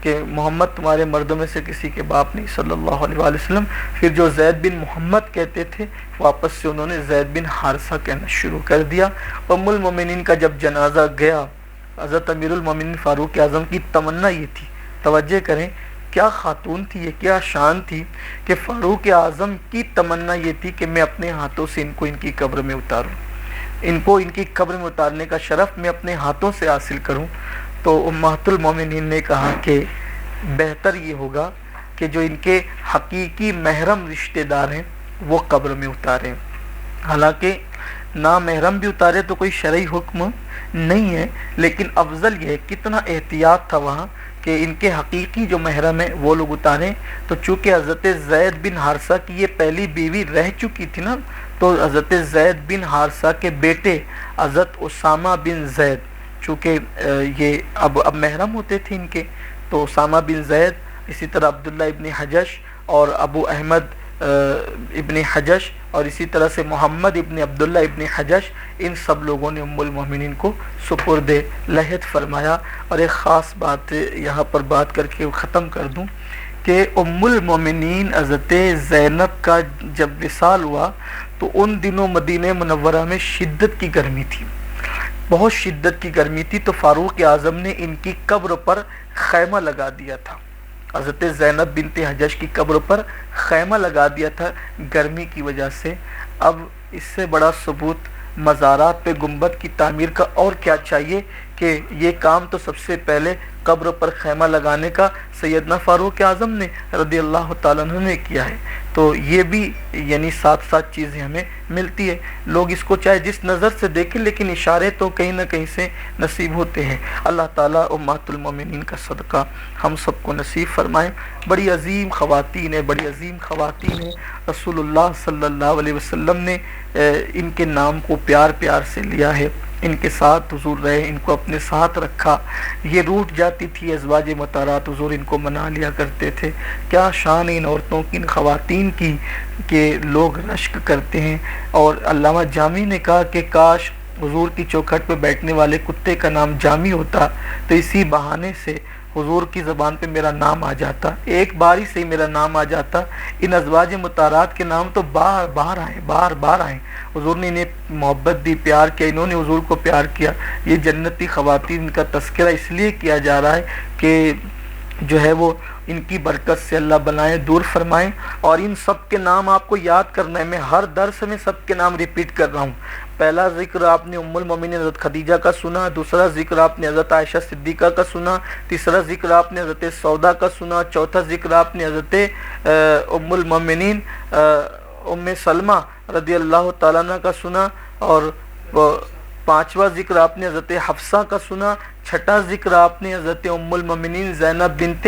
کہ محمد تمہارے مردوں میں سے کسی کے باپ نہیں صلی اللہ علیہ وآلہ وسلم. پھر جو زید بن محمد کہتے تھے واپس سے انہوں نے زید بن حارثہ کہنا شروع کر دیا. ام المومنین کا جب جنازہ گیا، حضرت امیر المومنین فاروق اعظم کی تمنا یہ تھی، توجہ کریں کیا خاتون تھی، یہ کیا شان تھی، کہ فاروق اعظم کی تمنا یہ تھی کہ میں اپنے ہاتھوں سے ان کو ان کی قبر میں اتاروں، ان کو ان کی قبر میں اتارنے کا شرف میں اپنے ہاتھوں سے حاصل کروں. تو امہات المومنین نے کہا کہ بہتر یہ ہوگا کہ جو ان کے حقیقی محرم رشتہ دار ہیں وہ قبر میں اتاریں. حالانکہ نامحرم بھی اتارے تو کوئی شرعی حکم نہیں ہے، لیکن افضل یہ ہے، کتنا احتیاط تھا وہاں کہ ان کے حقیقی جو محرم ہیں وہ لوگ اتاریں. تو چونکہ حضرت زید بن حارثہ کی یہ پہلی بیوی رہ چکی تھی نا، تو حضرت زید بن حارثہ کے بیٹے حضرت اسامہ بن زید، چونکہ یہ اب محرم ہوتے تھے ان کے، تو اسامہ بن زید، اسی طرح عبداللہ ابن حجش اور ابو احمد ابن حجش، اور اسی طرح سے محمد ابن عبداللہ ابن حجش، ان سب لوگوں نے ام المومنین کو سپرد لحد فرمایا. اور ایک خاص بات یہاں پر بات کر کے ختم کر دوں کہ ام المومنین حضرت زینب کا جب وصال ہوا تو ان دنوں مدینہ منورہ میں شدت کی گرمی تھی، بہت شدت کی گرمی تھی. تو فاروق اعظم نے ان کی قبر پر خیمہ لگا دیا تھا، حضرت زینب بنت حجش کی قبر پر خیمہ لگا دیا تھا گرمی کی وجہ سے. اب اس سے بڑا ثبوت مزارات پہ گنبد کی تعمیر کا اور کیا چاہیے کہ یہ کام تو سب سے پہلے قبر پر خیمہ لگانے کا سیدنا فاروق اعظم نے رضی اللہ تعالیٰ عنہ نے کیا ہے. تو یہ بھی یعنی ساتھ ساتھ چیزیں ہمیں ملتی ہے. لوگ اس کو چاہے جس نظر سے دیکھیں لیکن اشارے تو کہیں نہ کہیں سے نصیب ہوتے ہیں. اللہ تعالیٰ امہات المومنین کا صدقہ ہم سب کو نصیب فرمائے. بڑی عظیم خواتین ہیں، بڑی عظیم خواتین ہیں. رسول اللہ صلی اللہ علیہ وسلم نے ان کے نام کو پیار پیار سے لیا ہے. ان کے ساتھ حضور رہے، ان کو اپنے ساتھ رکھا. یہ روٹ جاتی تھی ازواج مطہرات، حضور ان کو منا لیا کرتے تھے. کیا شان ان عورتوں کی، ان خواتین کی کہ لوگ رشک کرتے ہیں. اور علامہ جامی نے کہا کہ کاش حضور کی چوکھٹ پہ بیٹھنے والے کتے کا نام جامی ہوتا تو اسی بہانے سے حضور کی زبان پہ میرا نام آ جاتا، ایک بار ہی سے ہی میرا نام آ جاتا. ان ازواج مطہرات کے نام تو بار بار آئے. حضور نے انہیں محبت دی، پیار کیا، انہوں نے حضور کو پیار کیا. یہ جنتی خواتین کا تذکرہ اس لیے کیا جا رہا ہے کہ جو ہے وہ ان کی برکت سے اللہ بنائیں، دور فرمائیں. اور ان سب کے نام آپ کو یاد کرنا ہے. میں ہر درس میں سب کے نام ریپیٹ کر رہا ہوں. پہلا ذکر آپ نے ام المومنین حضرت خدیجہ کا سنا، دوسرا ذکر آپ نے حضرت عائشہ صدیقہ کا سنا، تیسرا ذکر آپ نے حضرت سودا کا سنا، چوتھا ذکر آپ نے حضرت ام المومنین ام سلمہ رضی اللہ تعالیٰ عنہ کا سنا، اور پانچواں ذکر آپ نے حضرت حفصہ کا سنا، چھٹا ذکر آپ نے حضرت ام المومنین زینب بنت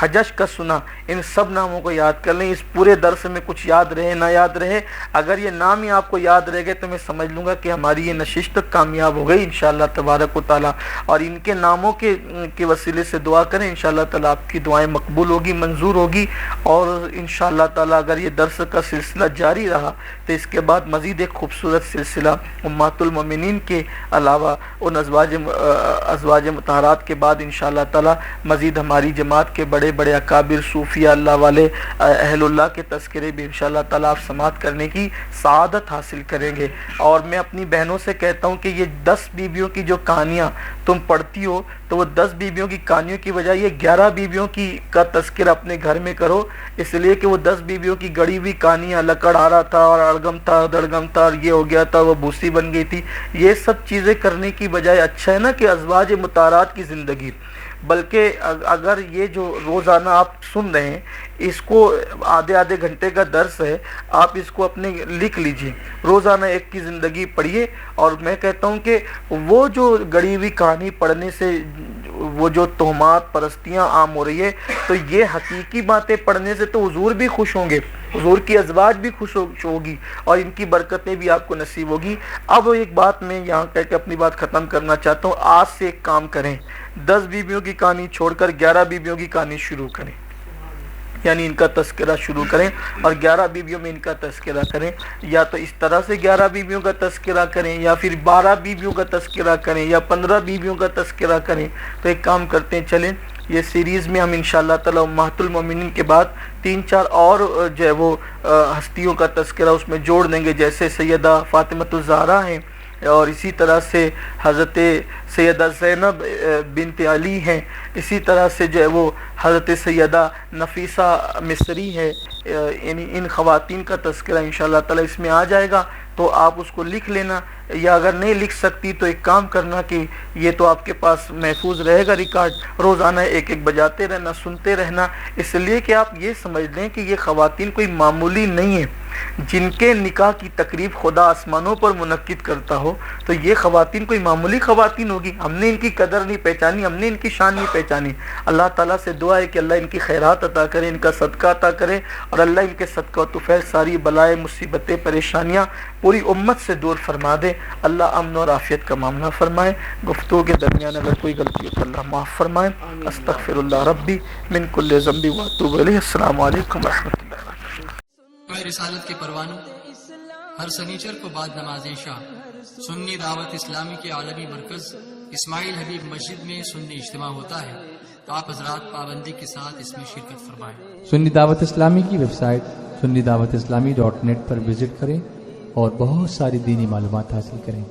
حجش کا سنا. ان سب ناموں کو یاد کر لیں. اس پورے درس میں کچھ یاد رہے نہ یاد رہے، اگر یہ نام ہی آپ کو یاد رہ گئے تو میں سمجھ لوں گا کہ ہماری یہ نشست کامیاب ہو گئی انشاءاللہ تبارک و تعالیٰ. اور ان کے ناموں کے وسیلے سے دعا کریں، انشاءاللہ تعالیٰ آپ کی دعائیں مقبول ہوگی، منظور ہوگی. اور انشاءاللہ تعالیٰ اگر یہ درس کا سلسلہ جاری رہا تو اس کے بعد مزید ایک خوبصورت سلسلہ امہات المومنین کے علاوہ ان ازواج مطہرات کے بعد انشاءاللہ تعالیٰ مزید ہماری جماعت کے بڑے بڑے اکابر صوفیہ اللہ والے اہل اللہ کے تذکرے بھی انشاءاللہ تعالیٰ آپ سماعت کرنے کی سعادت حاصل کریں گے. اور میں اپنی بہنوں سے کہتا ہوں کہ یہ 10 بیویوں کی جو کہانیاں تم پڑھتی ہو تو وہ 10 بیویوں کی کہانیوں کی بجائے یہ 11 بیویوں کا تذکرہ اپنے گھر میں کرو، اس لیے کہ وہ 10 بیویوں کی گڑی ہوئی کہانیاں، لکڑ آ رہا تھا اور اڑگم تھا دڑگم تھا اور یہ ہو گیا تھا، وہ بھوسی بن گئی تھی، یہ سب چیزیں کرنے کی بجائے اچھا ہے نا کہ ازواج مطہرات کی زندگی. بلکہ اگر یہ جو روزانہ آپ سن رہے ہیں اس کو آدھے گھنٹے کا درس ہے، آپ اس کو اپنے لکھ لیجئے، روزانہ ایک کی زندگی پڑھیے. اور میں کہتا ہوں کہ وہ جو گڑی ہوئی کہانی پڑھنے سے وہ جو تہمات پرستیاں عام ہو رہی ہے، تو یہ حقیقی باتیں پڑھنے سے تو حضور بھی خوش ہوں گے، حضور کی ازواج بھی خوش ہوگی اور ان کی برکتیں بھی آپ کو نصیب ہوگی. اب ایک بات میں یہاں کہہ کے اپنی بات ختم کرنا چاہتا ہوں. آج سے ایک کام کریں، 10 بیویوں کی کہانی چھوڑ کر 11 بیویوں کی کہانی شروع کریں، یعنی ان کا تذکرہ شروع کریں اور 11 بیویوں میں ان کا تذکرہ کریں. یا تو اس طرح سے 11 بیویوں کا تذکرہ کریں، یا پھر 12 بیویوں کا تذکرہ کریں، یا 15 بیویوں کا تذکرہ کریں. تو ایک کام کرتے ہیں، چلیں یہ سیریز میں ہم انشاءاللہ تعالی امہات المومنین کے بعد 3-4 اور جو ہے وہ ہستیوں کا تذکرہ اس میں جوڑ دیں گے، جیسے سیدہ فاطمۃ الزہرا ہیں، اور اسی طرح سے حضرت سیدہ زینب بنت علی ہیں، اسی طرح سے جو ہے وہ حضرت سیدہ نفیسہ مصری ہے. یعنی ان خواتین کا تذکرہ انشاءاللہ تعالی اس میں آ جائے گا، تو آپ اس کو لکھ لینا. یا اگر نہیں لکھ سکتی تو ایک کام کرنا کہ یہ تو آپ کے پاس محفوظ رہے گا ریکارڈ، روزانہ ایک بجاتے رہنا، سنتے رہنا. اس لیے کہ آپ یہ سمجھ لیں کہ یہ خواتین کوئی معمولی نہیں ہیں. جن کے نکاح کی تقریب خدا آسمانوں پر منعقد کرتا ہو تو یہ خواتین کوئی معمولی خواتین ہوگی. ہم نے ان کی قدر نہیں پہچانی، ہم نے ان کی شان نہیں پہچانی. اللہ تعالیٰ سے دعا ہے کہ اللہ ان کی خیرات عطا کرے، ان کا صدقہ عطا کرے، اور اللہ ان کے صدقہ و طفیل ساری بلائیں مصیبتیں پریشانیاں پوری امت سے دور فرما دے. اللہ امن اور عافیت کا معاملہ فرمائے. گفتگو کے درمیان اگر کوئی غلطی ہو تو اللہ معاف فرمائے. استغفر اللہ ربی من کل ذنب واتوب الیہ. السلام علیکم ورحمۃ اللہ وبرکاتہ. رسالت کے پروانوں ہر سنیچر کو بعد نماز عشاء سنی دعوت اسلامی کے عالمی مرکز اسماعیل حبیب مسجد میں سنی اجتماع ہوتا ہے. آپ حضرات پابندی کے ساتھ اس میں شرکت فرمائیں. سنی دعوت اسلامی کی website sunni dawat islami.net پر وزٹ کریں اور بہت ساری دینی معلومات حاصل کریں.